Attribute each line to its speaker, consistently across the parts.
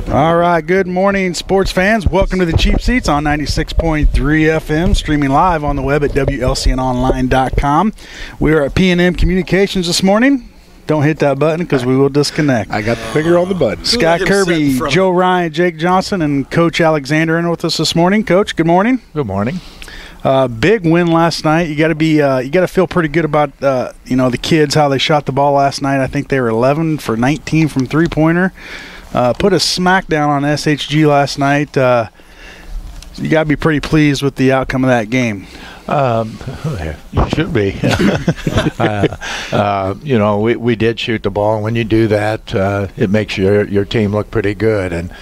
Speaker 1: All right, good morning, sports fans. Welcome to the Cheap Seats on 96.3 FM, streaming live on the web at WLCNonline.com. We are at P&M Communications this morning. Don't hit that button because we will disconnect.
Speaker 2: I got the finger on the button.
Speaker 1: Scott Kirby, Joe Ryan, Jake Johnston, and Coach Alexander in with us this morning. Coach, good morning.
Speaker 3: Good morning.
Speaker 1: Big win last night. You got to feel pretty good about the kids, how they shot the ball last night. I think they were 11 for 19 from three-pointer. Put a smackdown on SHG last night. You got to be pretty pleased with the outcome of that game.
Speaker 3: You should be. We did shoot the ball, and when you do that, it makes your team look pretty good. And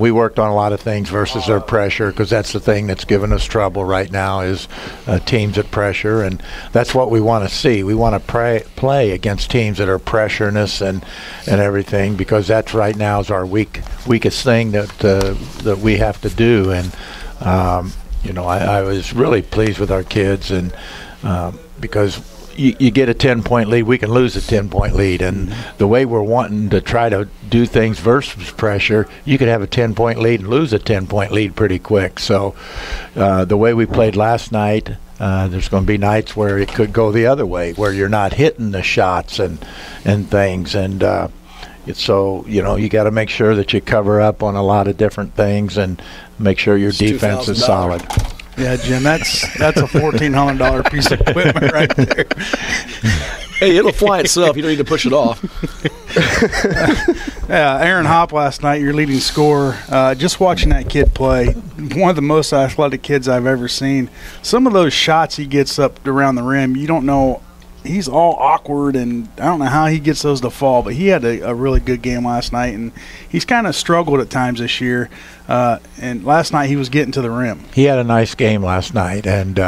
Speaker 3: we worked on a lot of things versus their pressure, because that's the thing that's given us trouble right now is teams at pressure, and that's what we want to see. We want to play against teams that are pressuring us and everything, because that's right now is our weakest thing that we have to do. And I was really pleased with our kids, and because you get a 10-point lead, we can lose a 10-point lead, and the way we're wanting to try to do things versus pressure, you could have a 10-point lead and lose a 10-point lead pretty quick. So the way we played last night, there's going to be nights where it could go the other way, where you're not hitting the shots and things, and so you got to make sure that you cover up on a lot of different things and make sure your defense is solid.
Speaker 1: Yeah, Jim, that's a $1,400 piece of equipment right there.
Speaker 2: Hey, it'll fly itself. You don't need to push it off.
Speaker 1: Yeah, Aaron Hopp last night, your leading scorer. Just watching that kid play, one of the most athletic kids I've ever seen. Some of those shots he gets up around the rim, you don't know. He's all awkward, and I don't know how he gets those to fall, but he had a really good game last night, and he's kind of struggled at times this year. And last night he was getting to the rim.
Speaker 3: He had a nice game last night, and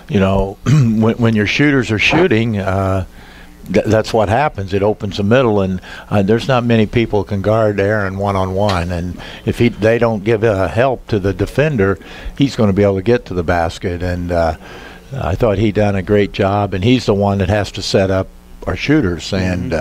Speaker 3: when your shooters are shooting, that's what happens. It opens the middle, and there's not many people can guard Aaron one-on-one, and if they don't give help to the defender, he's going to be able to get to the basket. And I thought he done a great job, and he's the one that has to set up our shooters. And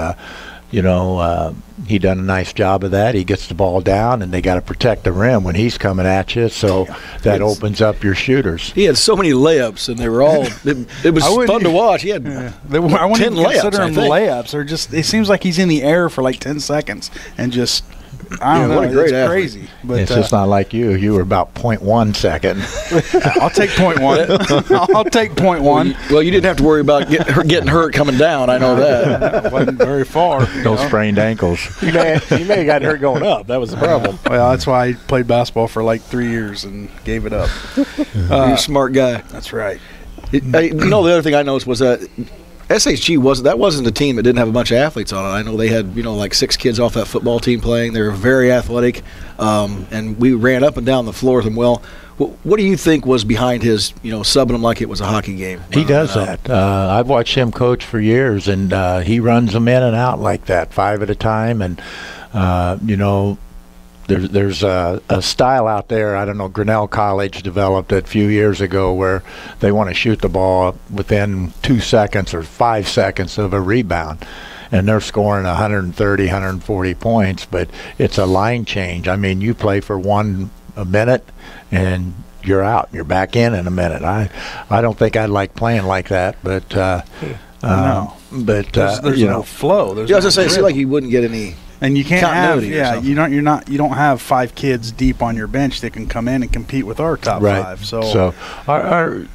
Speaker 3: he done a nice job of that. He gets the ball down, and they got to protect the rim when he's coming at you, so that opens up your shooters.
Speaker 2: He had so many layups, and they were all it was fun to watch. He had
Speaker 1: I wouldn't
Speaker 2: 10
Speaker 1: even
Speaker 2: layups,
Speaker 1: consider them layups. They're just, it seems like he's in the air for like 10 seconds and just, I don't know,
Speaker 2: what a great
Speaker 1: it's crazy. But
Speaker 3: it's just not like you. You were about 0.1 second.
Speaker 1: I'll take 0.1. I'll take 0.1.
Speaker 2: Well, you didn't have to worry about getting hurt coming down. I know that.
Speaker 1: It wasn't very far.
Speaker 3: No sprained ankles.
Speaker 4: You may have gotten hurt going up. That was the problem.
Speaker 1: Well, that's why I played basketball for like 3 years and gave it up.
Speaker 2: You're a smart guy.
Speaker 1: That's right.
Speaker 2: The other thing I noticed was that SHG wasn't a team that didn't have a bunch of athletes on it. I know they had like 6 kids off that football team playing. They were very athletic, and we ran up and down the floor with them well. What do you think was behind his subbing them like it was a hockey game?
Speaker 3: He does that. I've watched him coach for years, and he runs them in and out like that, 5 at a time. And There's a style out there, I don't know, Grinnell College developed it a few years ago, where they want to shoot the ball within 2 seconds or 5 seconds of a rebound. And they're scoring 130, 140 points, but it's a line change. I mean, you play for a minute, and you're out. You're back in a minute. I don't think I'd like playing like that, but
Speaker 1: No.
Speaker 3: But
Speaker 1: there's no flow. There's
Speaker 2: I was going to say, it seemed like you wouldn't get any.
Speaker 1: And you can't have,
Speaker 2: you
Speaker 1: don't have 5 kids deep on your bench that can come in and compete with our top 5.
Speaker 3: So our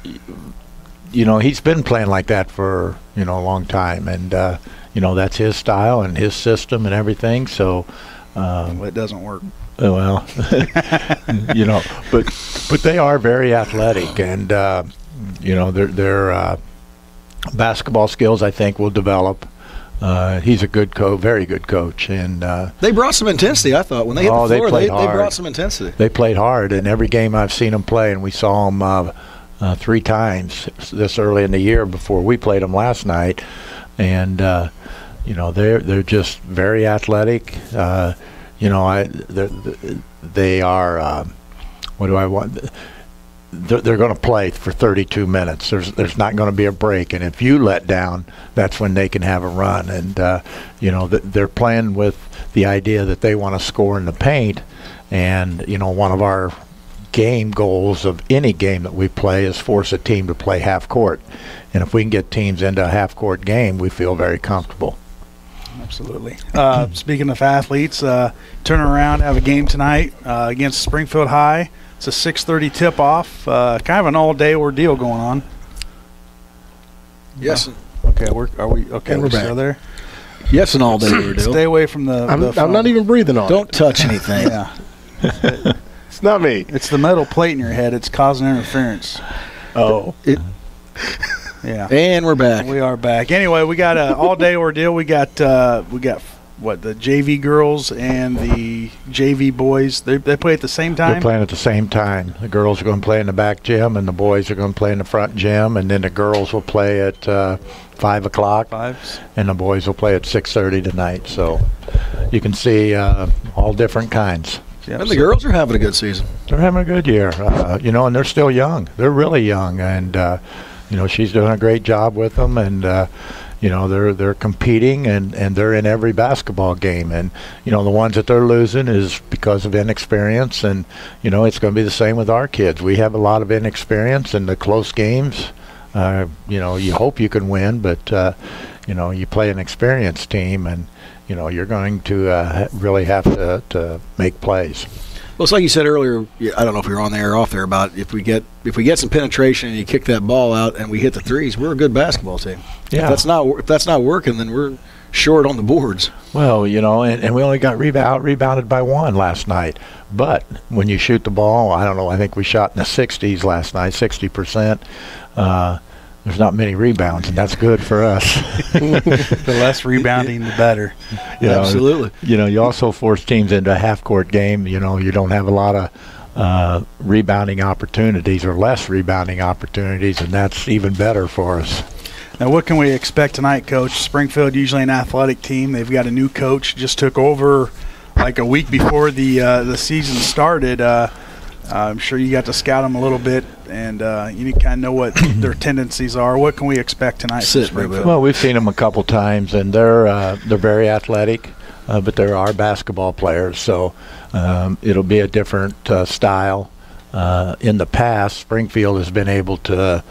Speaker 3: he's been playing like that for a long time, and that's his style and his system and everything. So
Speaker 1: it doesn't work.
Speaker 3: Well, but they are very athletic, and their basketball skills, I think, will develop. He's a good coach, very good coach, and
Speaker 2: they brought some intensity. I thought when they hit the floor, they brought some intensity.
Speaker 3: They played hard, and every game I've seen them play, and we saw them 3 times this early in the year before we played them last night, and they're just very athletic. They are. What do I want? they're going to play for 32 minutes. There's not going to be a break, and if you let down, that's when they can have a run. And you know, they're playing with the idea that they want to score in the paint. And you know, one of our game goals of any game that we play is force a team to play half court. And if we can get teams into a half court game, we feel very comfortable.
Speaker 1: Absolutely. Speaking of athletes, turn around, have a game tonight against Springfield High. It's a 6:30 tip-off. Kind of an all-day ordeal going on.
Speaker 2: Yes.
Speaker 1: Okay, we're
Speaker 2: back.
Speaker 1: still there?
Speaker 2: Yes, an all-day ordeal.
Speaker 1: Stay away from the
Speaker 4: I'm not even breathing on
Speaker 2: Don't touch anything.
Speaker 1: Yeah.
Speaker 4: It's not me.
Speaker 1: It's the metal plate in your head. It's causing interference.
Speaker 4: Oh.
Speaker 1: Yeah.
Speaker 2: And we're back.
Speaker 1: We are back. Anyway, we got an all-day ordeal. We got what, the JV girls and the JV boys. They play at the same time?
Speaker 3: They're playing at the same time. The girls are going to play in the back gym, and the boys are going to play in the front gym, and then the girls will play at 5 o'clock, and the boys will play at 6:30 tonight. So you can see all different kinds.
Speaker 1: Yep.
Speaker 2: And the girls are having a good season.
Speaker 3: They're having a good year, you know, and they're still young. They're really young, and you know, she's doing a great job with them, and you know, they're competing, and they're in every basketball game. And you know, the ones that they're losing is because of inexperience, and you know, it's going to be the same with our kids. We have a lot of inexperience in the close games. You know, you hope you can win, but you know, you play an experienced team, and you know, you're going to really have to make plays.
Speaker 2: Well, it's like you said earlier. I don't know if we were on there or off there about if we get some penetration and you kick that ball out and we hit the threes, we're a good basketball team.
Speaker 3: Yeah.
Speaker 2: If that's not working, then we're short on the boards.
Speaker 3: Well, you know, and we only got rebounded by one last night. But when you shoot the ball, I don't know, I think we shot in the 60s last night, 60%. There's not many rebounds, and that's good for us.
Speaker 1: The less rebounding, the better.
Speaker 3: You know,
Speaker 2: absolutely.
Speaker 3: You know, you also force teams into a half-court game. You know, you don't have a lot of rebounding opportunities or less rebounding opportunities, and that's even better for us.
Speaker 1: Now, what can we expect tonight, Coach? Springfield, usually an athletic team. They've got a new coach, just took over like a week before the season started. I'm sure you got to scout them a little bit, and you kind of know what their tendencies are. What can we expect tonight from Springfield?
Speaker 3: Well, we've seen them a couple times, and they're very athletic, but they are basketball players, so it'll be a different style. In the past, Springfield has been able to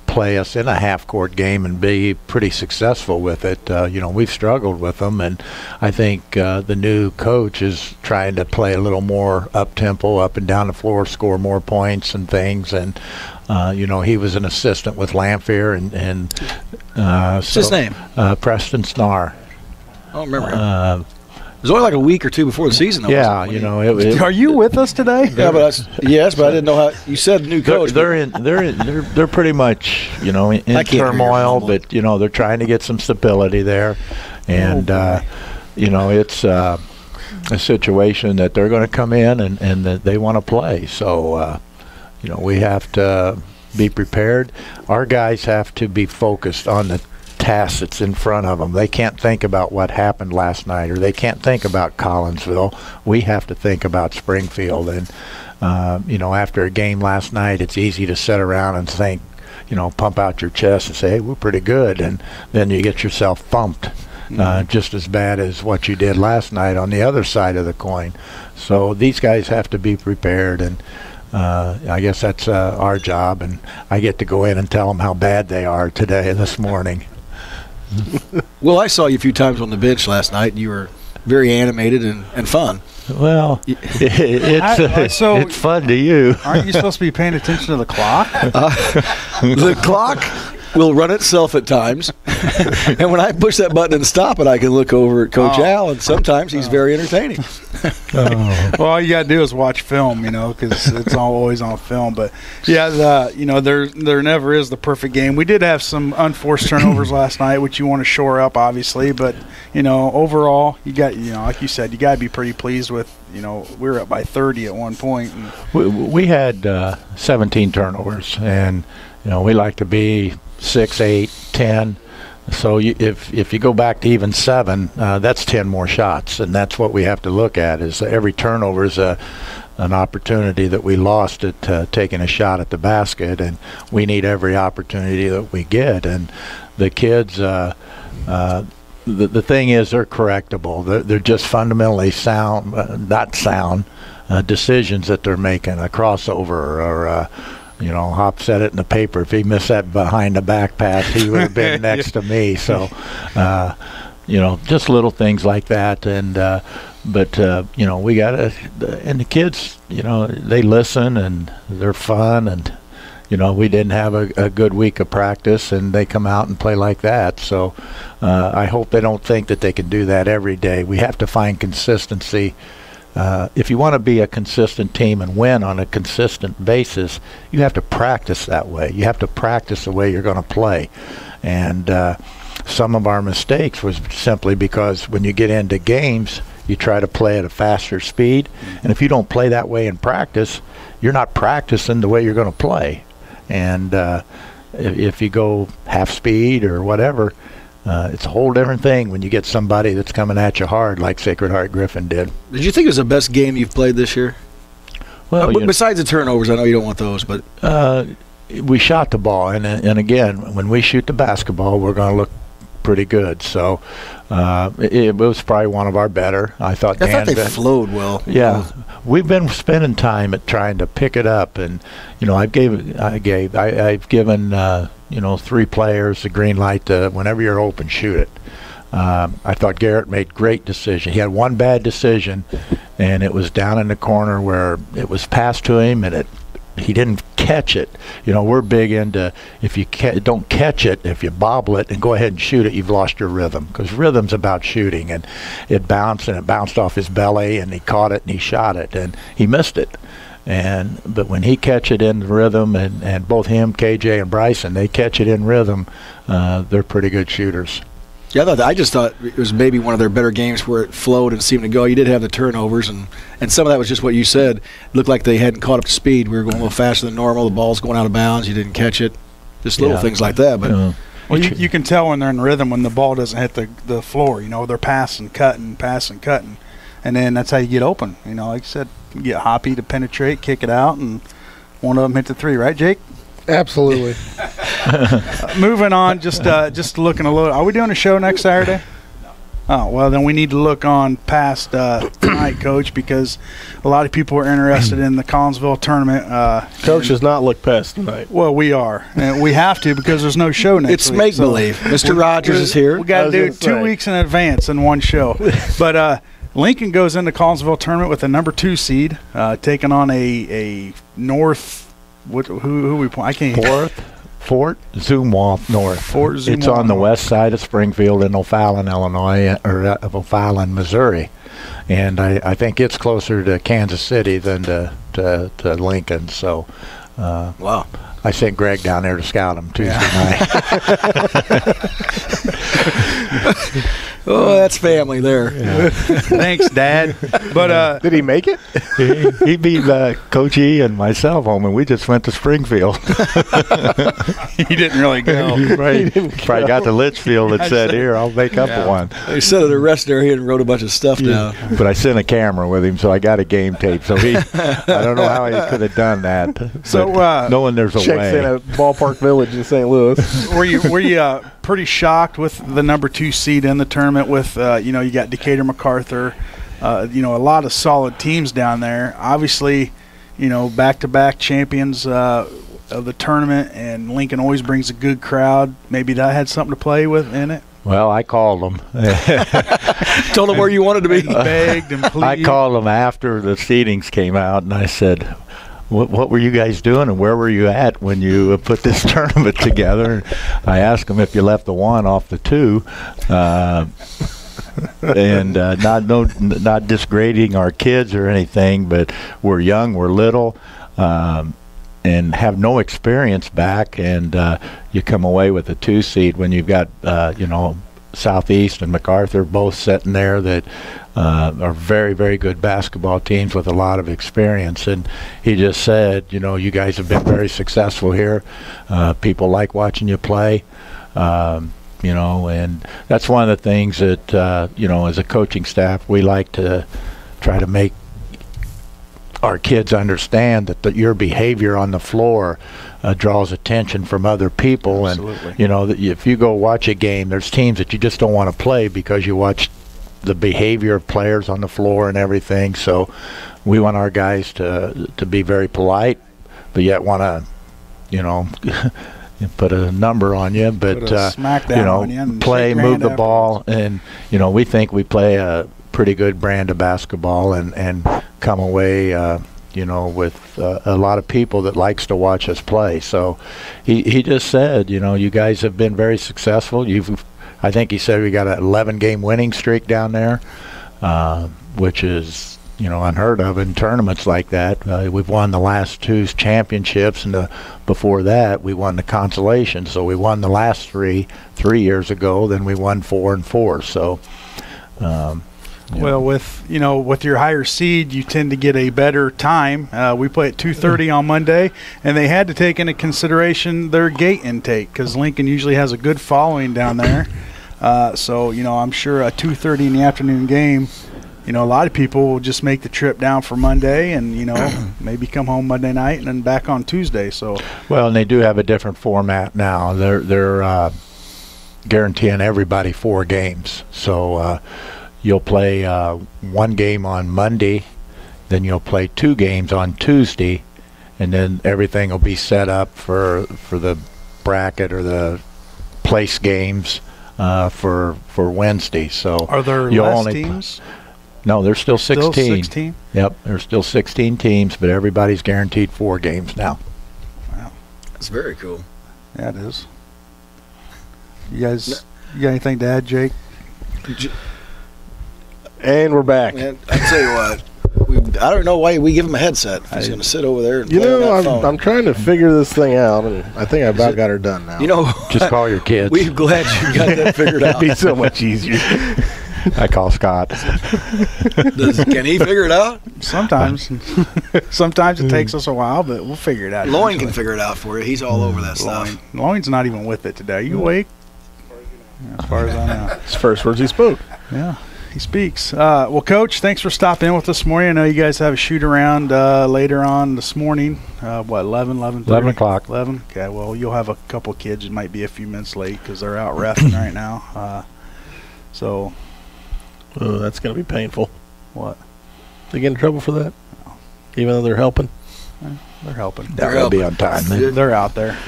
Speaker 3: play us in a half-court game and be pretty successful with it. You know, we've struggled with them, and I think the new coach is trying to play a little more up-tempo, up and down the floor, score more points and things. And you know, he was an assistant with Lamphere, and
Speaker 2: what's his name?
Speaker 3: Preston Snar.
Speaker 2: I don't remember him. It was only like a week or two before the season, though.
Speaker 3: Yeah, you know.
Speaker 1: Are you with us today?
Speaker 2: Yeah, but I didn't know how. You said new coach.
Speaker 3: They're pretty much, you know, in turmoil, but you know, they're trying to get some stability there, and you know, it's a situation that they're going to come in and that they want to play. So you know, we have to be prepared. Our guys have to be focused on the task that's in front of them. They can't think about what happened last night, or they can't think about Collinsville. We have to think about Springfield. And you know, after a game last night, it's easy to sit around and think, you know, pump out your chest and say, hey, we're pretty good, and then you get yourself thumped just as bad as what you did last night on the other side of the coin. So these guys have to be prepared, and I guess that's our job, and I get to go in and tell them how bad they are today, this morning.
Speaker 2: Well, I saw you a few times on the bench last night, and you were very animated and fun.
Speaker 3: Well, it's fun to you.
Speaker 1: Aren't you supposed to be paying attention to the clock?
Speaker 2: The clock will run itself at times, and when I push that button and stop it, I can look over at Coach Al, and sometimes he's very entertaining.
Speaker 1: Well, all you got to do is watch film, you know, because it's always on film. But yeah, you know, there never is the perfect game. We did have some unforced turnovers last night, which you want to shore up, obviously. But you know, overall, you got, you know, like you said, you got to be pretty pleased with. You know, we were up by 30 at one point. And
Speaker 3: we had 17 turnovers, and you know, we like to be 6, 8, 10. So if you go back to even 7, that's 10 more shots, and that's what we have to look at. Is every turnover is a an opportunity that we lost at taking a shot at the basket, and we need every opportunity that we get. And the kids, the thing is, they're correctable. They're just fundamentally sound, not sound, decisions that they're making. A crossover, or Hop said it in the paper. If he missed that behind the back pass, he would have been next to me. So, just little things like that. And but we got to, and the kids, they listen and they're fun, and we didn't have a good week of practice, and they come out and play like that. So I hope they don't think that they can do that every day. We have to find consistency. If you want to be a consistent team and win on a consistent basis, you have to practice that way. You have to practice the way you're going to play. And some of our mistakes was simply because when you get into games, you try to play at a faster speed. And if you don't play that way in practice, you're not practicing the way you're going to play. And if you go half speed or whatever, it's a whole different thing when you get somebody that's coming at you hard like Sacred Heart Griffin did.
Speaker 2: Did you think it was the best game you've played this year?
Speaker 3: Well,
Speaker 2: besides the turnovers, I know you don't want those, but
Speaker 3: we shot the ball, and again, when we shoot the basketball, we're going to look pretty good. So it was probably one of our better. I thought
Speaker 2: they flowed well.
Speaker 3: Yeah, we've been spending time at trying to pick it up, and I've given 3 players the green light to, whenever you're open, shoot it. I thought Garrett made great decision. He had one bad decision, and it was down in the corner where it was passed to him, and he didn't catch it. We're big into, if you don't catch it, if you bobble it and go ahead and shoot it, you've lost your rhythm, because rhythm's about shooting. And it bounced off his belly, and he caught it and he shot it, and he missed it. But when he catch it in rhythm, and both him, KJ, and Bryson, they catch it in rhythm, they're pretty good shooters.
Speaker 2: Yeah, I just thought it was maybe one of their better games where it flowed and seemed to go. You did have the turnovers, and some of that was just what you said. It looked like they hadn't caught up to speed. We were going a little faster than normal. The ball's going out of bounds. You didn't catch it. Just little things like that. But
Speaker 1: well, you can tell when they're in rhythm when the ball doesn't hit the floor. They're passing, cutting. And then that's how you get open. Like you said, you get Hoppy to penetrate, kick it out, and one of them hit the 3, right, Jake?
Speaker 4: Absolutely.
Speaker 1: Moving on, just looking a little. Are we doing a show next Saturday? Oh, well, then we need to look on past tonight, Coach, because a lot of people are interested in the Collinsville tournament.
Speaker 4: Coach does not look past tonight.
Speaker 1: Well, we are. And we have to, because there's no show next week.
Speaker 2: It's make-believe. So Mr. Rogers is here.
Speaker 1: We got to do 2 weeks in advance in one show. But Lincoln goes into Collinsville tournament with a number 2 seed, taking on a North. Who we point? I can't.
Speaker 3: Fort Zumwalt North.
Speaker 1: Fort Zumwalt.
Speaker 3: It's on the west side of Springfield in O'Fallon, Illinois, or O'Fallon, Missouri, and I think it's closer to Kansas City than to Lincoln. So,
Speaker 2: wow.
Speaker 3: I sent Greg down there to scout him Tuesday night.
Speaker 2: Oh, that's family there.
Speaker 3: Yeah.
Speaker 1: Thanks, Dad. But
Speaker 4: did he make it?
Speaker 3: He beat Coach E and myself home, and we just went to Springfield.
Speaker 1: He didn't really go.
Speaker 3: Probably got to Litchfield and said, "Here, I'll make up one."
Speaker 2: He said at the rest area and wrote a bunch of stuff down.
Speaker 3: But I sent a camera with him, so I got a game tape. So I don't know how he could have done that.
Speaker 1: So
Speaker 3: knowing there's a way.
Speaker 4: Checks in at Ballpark Village in St. Louis.
Speaker 1: Were you pretty shocked with the number 2 seed in the tournament? With you got Decatur, MacArthur, a lot of solid teams down there. Obviously, back-to-back champions of the tournament, and Lincoln always brings a good crowd. Maybe that had something to play with in it.
Speaker 3: Well, I called them.
Speaker 2: Told them where you wanted to be.
Speaker 1: Begged and pleaded.
Speaker 3: I called them after the seedings came out, and I said, What were you guys doing, and where were you at when you put this tournament together? I asked them if you left the 1 off the 2, and not disgrading our kids or anything, but we're young, we're little, and have no experience back, and you come away with a 2 seed when you've got Southeast and MacArthur both sitting there that are very, very good basketball teams with a lot of experience. And he just said, you guys have been very successful here. People like watching you play. And that's one of the things that, as a coaching staff, we like to try to make our kids understand that your behavior on the floor draws attention from other people.
Speaker 1: Absolutely.
Speaker 3: And, you know, that if you go watch a game, there's teams that you just don't want to play because you watch the behavior of players on the floor and everything. So we want our guys to be very polite, but yet want to, you know, put a number on you, but
Speaker 1: smackdown
Speaker 3: you know,
Speaker 1: on you and
Speaker 3: play,
Speaker 1: shake your
Speaker 3: move
Speaker 1: hand
Speaker 3: the
Speaker 1: afterwards.
Speaker 3: ball, and you know, we think we play a pretty good brand of basketball and come away, you know, with a lot of people that likes to watch us play. So he just said, you know, you guys have been very successful. I think he said we got an 11-game winning streak down there, which is, you know, unheard of in tournaments like that. We've won the last 2 championships, and before that we won the consolation. So we won the last 3 years ago. Then we won 4 and 4. So,
Speaker 1: well, with your higher seed, you tend to get a better time. We play at 2:30 on Monday, and they had to take into consideration their gate intake because Lincoln usually has a good following down there. So, you know, I'm sure a 2:30 in the afternoon game, you know, a lot of people will just make the trip down for Monday and, you know, maybe come home Monday night and then back on Tuesday. So,
Speaker 3: well, and they do have a different format now. They're guaranteeing everybody 4 games. So you'll play 1 game on Monday, then you'll play 2 games on Tuesday, and then everything will be set up for the bracket or the place games for Wednesday. So
Speaker 1: are there
Speaker 3: you'll
Speaker 1: less
Speaker 3: only
Speaker 1: teams?
Speaker 3: No, there's still 16.
Speaker 1: Still 16?
Speaker 3: Yep, there's still 16 teams, but everybody's guaranteed 4 games now.
Speaker 1: Wow.
Speaker 2: That's very cool.
Speaker 1: Yeah, it is. You guys, you got anything to add, Jake?
Speaker 4: And we're back.
Speaker 2: Man, I tell you what, I don't know why we give him a headset. He's going to sit over there and
Speaker 4: You
Speaker 2: play on that
Speaker 4: know,
Speaker 2: phone.
Speaker 4: I'm trying to figure this thing out, and I think I about got her done now.
Speaker 2: You know,
Speaker 3: Just call your kids.
Speaker 2: we're glad you got that figured out.
Speaker 4: it'd be so much easier.
Speaker 3: I call Scott.
Speaker 2: Can he figure it out?
Speaker 1: Sometimes. Sometimes it takes us a while, but we'll figure it out.
Speaker 2: Loin can
Speaker 1: eventually.
Speaker 2: figure it out for you. He's all over that stuff.
Speaker 1: Loin's not even with it today. Are you awake? As far as I know.
Speaker 4: It's the first words he spoke.
Speaker 1: Yeah, he speaks. Well, Coach, thanks for stopping in with us this morning. I know you guys have a shoot-around later on this morning. 11, 11:30?
Speaker 3: 11 o'clock.
Speaker 1: 11? Okay, well, you'll have a couple kids that might be a few minutes late because they're out reffing right now. So,
Speaker 4: Oh, that's going to be painful.
Speaker 1: what?
Speaker 4: They get in trouble for that? Even though they're helping?
Speaker 1: They're helping.
Speaker 3: That will be on time.
Speaker 2: Good.
Speaker 1: They're out there.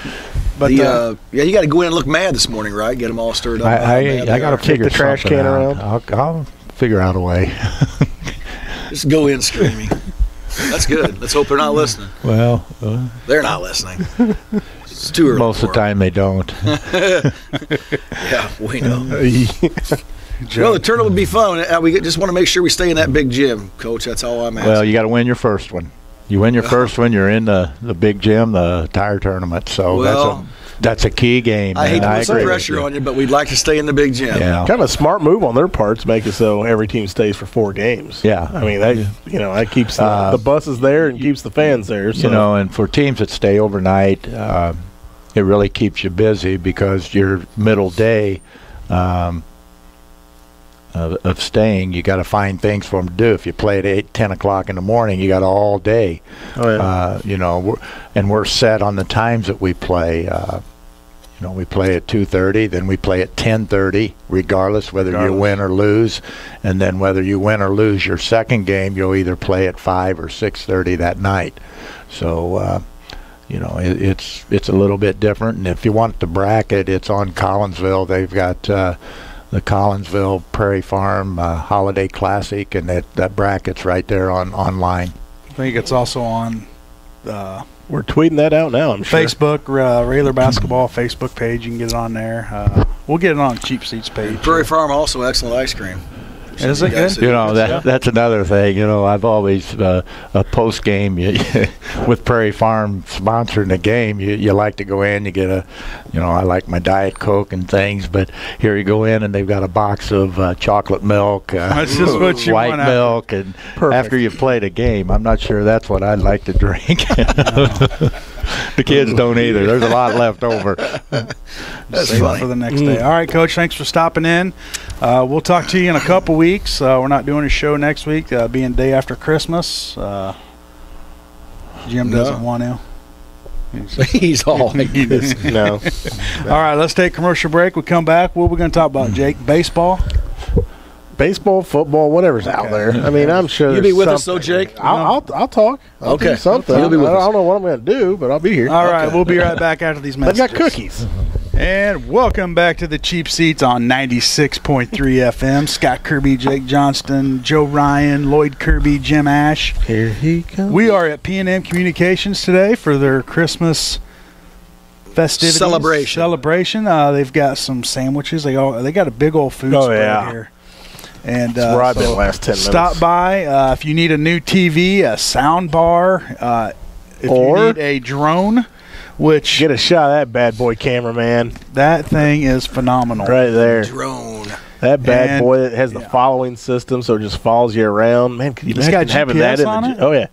Speaker 1: But
Speaker 2: yeah, you got to go in and look mad this morning, right? Get them all stirred up.
Speaker 3: I got to figure
Speaker 4: the trash
Speaker 3: something
Speaker 4: can
Speaker 3: out.
Speaker 4: around.
Speaker 3: I'll figure out a way.
Speaker 2: Just go in screaming. That's good. Let's hope they're not listening.
Speaker 3: Well,
Speaker 2: They're not listening. It's too early.
Speaker 3: most of the time they don't.
Speaker 2: Yeah, we know. Well, the tournament would be fun. We just want to make sure we stay in that big gym, Coach. That's all I'm asking.
Speaker 3: Well, you got to win your first one. You win your first one, you're in the big gym, the tire tournament. So that's a key game.
Speaker 2: I hate to put some
Speaker 3: agree with
Speaker 2: pressure on you, but we'd like to stay in the big gym.
Speaker 3: Yeah.
Speaker 4: Kind of a smart move on their part to make it so every team stays for 4 games.
Speaker 3: Yeah.
Speaker 4: I mean, that keeps the buses there and keeps the fans there. So.
Speaker 3: You know, and for teams that stay overnight, it really keeps you busy because your middle day of staying, you got to find things for them to do. If you play at 8, 10 o'clock in the morning, you got all day.
Speaker 4: Oh, yeah.
Speaker 3: You know, we're set on the times that we play. You know, we play at 2:30, then we play at 10:30, regardless whether you win or lose. And then whether you win or lose your second game, you'll either play at 5 or 6:30 that night. So, you know, it's a little bit different. And if you want the bracket, it's on Collinsville. They've got the Collinsville Prairie Farm Holiday Classic, and that bracket's right there online.
Speaker 1: I think it's also on
Speaker 4: We're tweeting that out now, I'm sure.
Speaker 1: Facebook, Regular Basketball Facebook page. You can get it on there. We'll get it on Cheap Seats page.
Speaker 2: Prairie Farm also excellent ice cream.
Speaker 1: Is it good?
Speaker 3: You know, that's another thing. You know, I've always a post game with Prairie Farm sponsoring the game. You like to go in, you get I like my Diet Coke and things, but here you go in and they've got a box of chocolate milk,
Speaker 1: That's just what you
Speaker 3: white
Speaker 1: want
Speaker 3: milk, and after you've played a game, I'm not sure that's what I'd like to drink. The kids don't either. There's a lot left over.
Speaker 2: That's
Speaker 1: Save it
Speaker 2: funny.
Speaker 1: for the next day. All right, Coach, thanks for stopping in. We'll talk to you in a couple weeks. We're not doing a show next week, being day after Christmas. Jim doesn't want to.
Speaker 2: He's all like this.
Speaker 4: No.
Speaker 1: All right, let's take a commercial break. We come back. What are we going to talk about, Jake? Baseball?
Speaker 4: Baseball, football, whatever's out there. I mean, I'm sure
Speaker 2: You'll be with us, though, Jake?
Speaker 4: I'll talk. I'll
Speaker 2: Okay.
Speaker 4: do something.
Speaker 2: You'll be with
Speaker 4: I
Speaker 2: us.
Speaker 4: don't know what I'm going to do, but I'll be here.
Speaker 1: All right, we'll be right back after these
Speaker 4: They've
Speaker 1: messages.
Speaker 4: got cookies.
Speaker 1: And welcome back to the Cheap Seats on 96.3 FM. Scott Kirby, Jake Johnston, Joe Ryan, Lloyd Kirby, Jim Ash.
Speaker 4: Here he comes.
Speaker 1: We are at P&M Communications today for their Christmas festivities. Celebration. They've got some sandwiches. They got a big old food spread
Speaker 4: yeah.
Speaker 1: here. And
Speaker 4: That's where I've been the last 10 minutes.
Speaker 1: Stop by if you need a new TV, a sound bar, if
Speaker 4: Or-
Speaker 1: you need a drone, which
Speaker 4: Get a shot of that bad boy cameraman
Speaker 1: that thing is phenomenal.
Speaker 4: right there.
Speaker 2: Drone.
Speaker 4: That bad
Speaker 1: And-
Speaker 4: boy that has the following system, so it just follows you around. Man, could you
Speaker 1: It's
Speaker 4: imagine
Speaker 1: got
Speaker 4: having
Speaker 1: GPS
Speaker 4: that in
Speaker 1: on
Speaker 4: the?
Speaker 1: it?
Speaker 4: Oh yeah,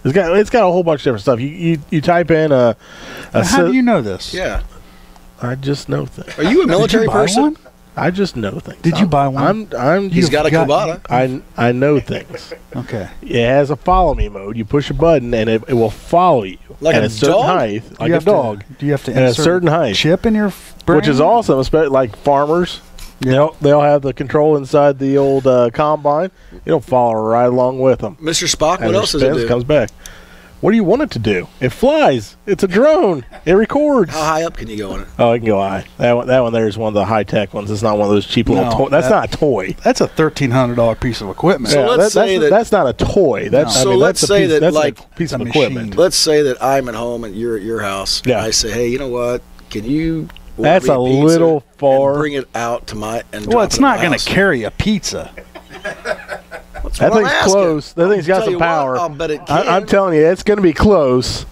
Speaker 4: it's got a whole bunch of different stuff. You type in a.
Speaker 1: How do you know this?
Speaker 2: Yeah.
Speaker 4: I just know things.
Speaker 2: Are you a military
Speaker 1: Did you buy
Speaker 2: person?
Speaker 1: one?
Speaker 4: I just know things.
Speaker 1: Did you buy one?
Speaker 2: He's got a
Speaker 1: got-
Speaker 2: Kubota.
Speaker 4: I know things.
Speaker 1: Okay.
Speaker 4: It has a follow me mode. You push a button and it will follow you
Speaker 2: Like
Speaker 4: at
Speaker 2: a
Speaker 4: a certain
Speaker 2: dog?
Speaker 4: height, like
Speaker 1: You
Speaker 4: a
Speaker 1: have to-
Speaker 4: dog,
Speaker 1: do you have to
Speaker 4: at a
Speaker 1: insert
Speaker 4: certain height,
Speaker 1: chip in your brain?
Speaker 4: which is awesome. Especially like farmers. They'll have the control inside the old combine. It'll follow right along with them.
Speaker 2: Mr. Spock,
Speaker 4: As
Speaker 2: what else does it do?
Speaker 4: Comes back. What do you want it to do? It flies. It's a drone. It records.
Speaker 2: How high up can you go on it?
Speaker 4: Oh, it can go high. That one there is one of the high tech ones. It's not one of those cheap little
Speaker 1: No,
Speaker 4: toys. That's
Speaker 1: that-
Speaker 4: not a toy.
Speaker 1: That's a $1,300 piece of equipment.
Speaker 2: So let's say
Speaker 4: that's not a toy. That's
Speaker 2: So
Speaker 4: I mean,
Speaker 2: let's
Speaker 4: that's a
Speaker 2: say
Speaker 4: piece,
Speaker 2: that,
Speaker 4: that's
Speaker 2: like,
Speaker 4: a piece of
Speaker 1: a
Speaker 4: equipment.
Speaker 1: machine.
Speaker 2: Let's say that I'm at home and you're at your house.
Speaker 4: Yeah.
Speaker 2: I say, hey, you know what? Can you order
Speaker 4: That's
Speaker 2: me
Speaker 4: a
Speaker 2: pizza
Speaker 4: little far.
Speaker 2: and bring it out to my and
Speaker 1: Well,
Speaker 2: drop
Speaker 1: it's
Speaker 2: it at
Speaker 1: not
Speaker 2: my
Speaker 1: going
Speaker 2: house?
Speaker 1: to carry a pizza.
Speaker 2: That's
Speaker 4: That
Speaker 2: what I'm
Speaker 4: thing's
Speaker 2: asking.
Speaker 4: close. That thing's got
Speaker 2: Tell
Speaker 4: some
Speaker 2: you what,
Speaker 4: power.
Speaker 2: I'll bet it can.
Speaker 4: I'm telling you, it's going to be close.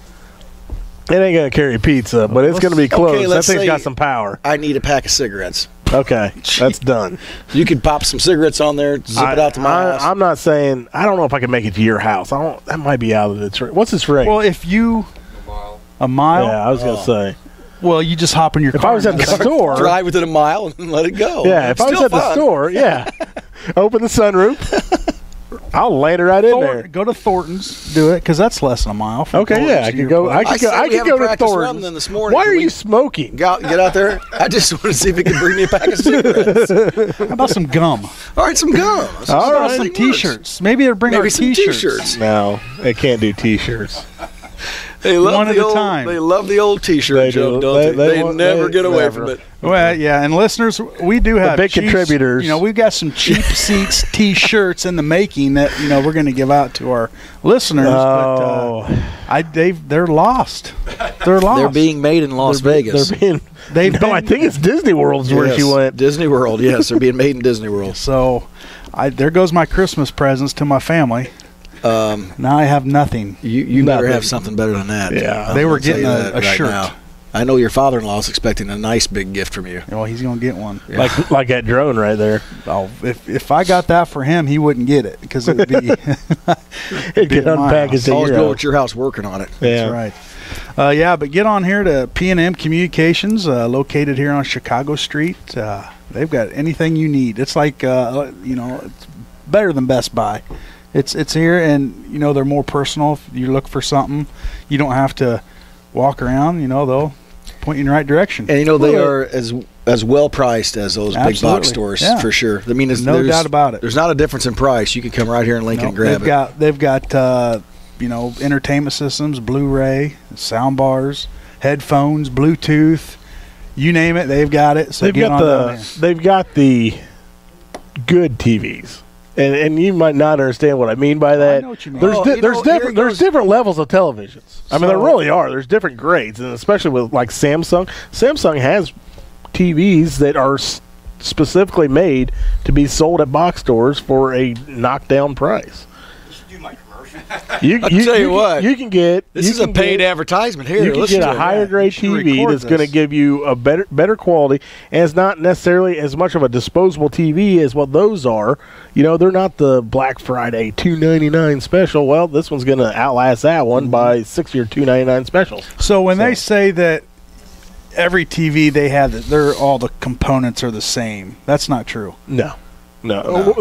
Speaker 4: It ain't going to carry pizza, but it's going to be close.
Speaker 2: Okay,
Speaker 4: That
Speaker 2: let's
Speaker 4: thing's
Speaker 2: say-
Speaker 4: got some power.
Speaker 2: I need a pack of cigarettes.
Speaker 4: Okay, that's done.
Speaker 2: You could pop some cigarettes on there, zip it out to my house.
Speaker 4: I'm not saying. I don't know if I can make it to your house. I don't. That might be out of its range. What's its range?
Speaker 1: Well, if you a mile,
Speaker 4: yeah, I was going to say.
Speaker 1: well, you just hop in your
Speaker 4: If
Speaker 1: car.
Speaker 4: I was at the store,
Speaker 2: Drive within a mile and let it go.
Speaker 4: yeah. If I was
Speaker 2: Still
Speaker 4: at the
Speaker 2: fun.
Speaker 4: store, yeah. Open the sunroof. I'll land it right in there.
Speaker 1: Go to Thornton's, do it because that's less than a mile. From
Speaker 4: Okay,
Speaker 1: Thornton's
Speaker 4: yeah, I
Speaker 1: to
Speaker 4: could
Speaker 1: your
Speaker 4: go.
Speaker 1: place.
Speaker 4: I
Speaker 2: said
Speaker 4: could
Speaker 2: we
Speaker 4: go
Speaker 2: haven't
Speaker 4: to
Speaker 2: practiced running
Speaker 4: Thornton's.
Speaker 2: then this morning.
Speaker 4: Why
Speaker 2: Can
Speaker 4: are
Speaker 2: we
Speaker 4: you smoking?
Speaker 2: Get out there. I just want to see if it can bring me a pack of cigarettes.
Speaker 1: How about some gum?
Speaker 2: All right, some gum.
Speaker 4: All
Speaker 1: How about
Speaker 4: right.
Speaker 1: some T-shirts? Maybe they'll bring
Speaker 2: Maybe
Speaker 1: our
Speaker 2: some
Speaker 1: T-shirts.
Speaker 2: T-shirts.
Speaker 4: No, it can't do T-shirts.
Speaker 2: They love
Speaker 1: One
Speaker 2: the
Speaker 1: at a
Speaker 2: old,
Speaker 1: time.
Speaker 2: They love the old T-shirt
Speaker 4: They
Speaker 2: joke,
Speaker 4: do.
Speaker 2: don't they?
Speaker 4: They
Speaker 2: Never get away
Speaker 4: never.
Speaker 2: from it.
Speaker 1: Well, yeah, and listeners, we do have
Speaker 4: big contributors.
Speaker 1: You know, we've got some cheap seats T-shirts in the making that we're going to give out to our listeners.
Speaker 4: Oh.
Speaker 1: But they're lost. They're lost.
Speaker 2: They're being made in Las Vegas.
Speaker 4: They're being.
Speaker 1: They've
Speaker 4: No, I
Speaker 1: been-
Speaker 4: think it's Disney World's where
Speaker 2: Yes,
Speaker 4: she went.
Speaker 2: Disney World, yes. They're being made in Disney World.
Speaker 1: So, there goes my Christmas presents to my family. Now I have nothing.
Speaker 2: You better
Speaker 4: Nothing.
Speaker 2: have something better than that.
Speaker 4: Yeah.
Speaker 2: I'm
Speaker 1: They were
Speaker 2: gonna tell
Speaker 1: getting
Speaker 2: you
Speaker 1: a
Speaker 2: that right
Speaker 1: shirt.
Speaker 2: now. I know your father-in-law is expecting a nice big gift from you.
Speaker 1: Well, he's going to get one.
Speaker 4: Like that drone right there.
Speaker 1: Oh, if I got that for him, he wouldn't get it because it would be.
Speaker 4: It
Speaker 1: be
Speaker 4: get
Speaker 1: at my
Speaker 4: unpackaged
Speaker 1: house.
Speaker 4: at
Speaker 2: Always
Speaker 4: your
Speaker 2: go
Speaker 4: house.
Speaker 2: at your house working on it.
Speaker 4: Yeah.
Speaker 1: That's right. Yeah, but get on here to P&M Communications, located here on Chicago Street. They've got anything you need. It's like it's better than Best Buy. It's here, and they're more personal. If you look for something, you don't have to walk around. They'll point you in the right direction.
Speaker 2: And they are as well priced as those big
Speaker 1: Absolutely.
Speaker 2: box stores
Speaker 1: Yeah.
Speaker 2: for sure. I mean,
Speaker 1: No
Speaker 2: there's
Speaker 1: doubt about it.
Speaker 2: There's not a difference in price. You can come right here in Lincoln and grab it.
Speaker 1: They've got entertainment systems, Blu-ray, sound bars, headphones, Bluetooth, you name it, they've got it. So get on down there.
Speaker 4: They've got the good TVs. And you might not understand what I mean by that.
Speaker 1: I know what you mean.
Speaker 4: There's
Speaker 2: Well,
Speaker 4: there's different levels of televisions. I mean, there
Speaker 1: So-
Speaker 4: really are. There's different grades, and especially with like Samsung. Samsung has TVs that are specifically made to be sold at box stores for a knockdown price. You
Speaker 2: I'll tell you what.
Speaker 4: you can get
Speaker 2: This is a paid advertisement here.
Speaker 4: You can
Speaker 2: Listen
Speaker 4: get
Speaker 2: to
Speaker 4: a
Speaker 2: it.
Speaker 4: higher grade
Speaker 1: You should
Speaker 4: TV
Speaker 1: record
Speaker 4: that's going to
Speaker 1: this.
Speaker 4: give you a better quality, and it's not necessarily as much of a disposable TV as what those are. They're not the Black Friday $2.99 special. Well, this one's going to outlast that one by 6-year $2.99 specials.
Speaker 1: So when they say that every TV they have, that all the components are the same, that's not true.
Speaker 4: No, No.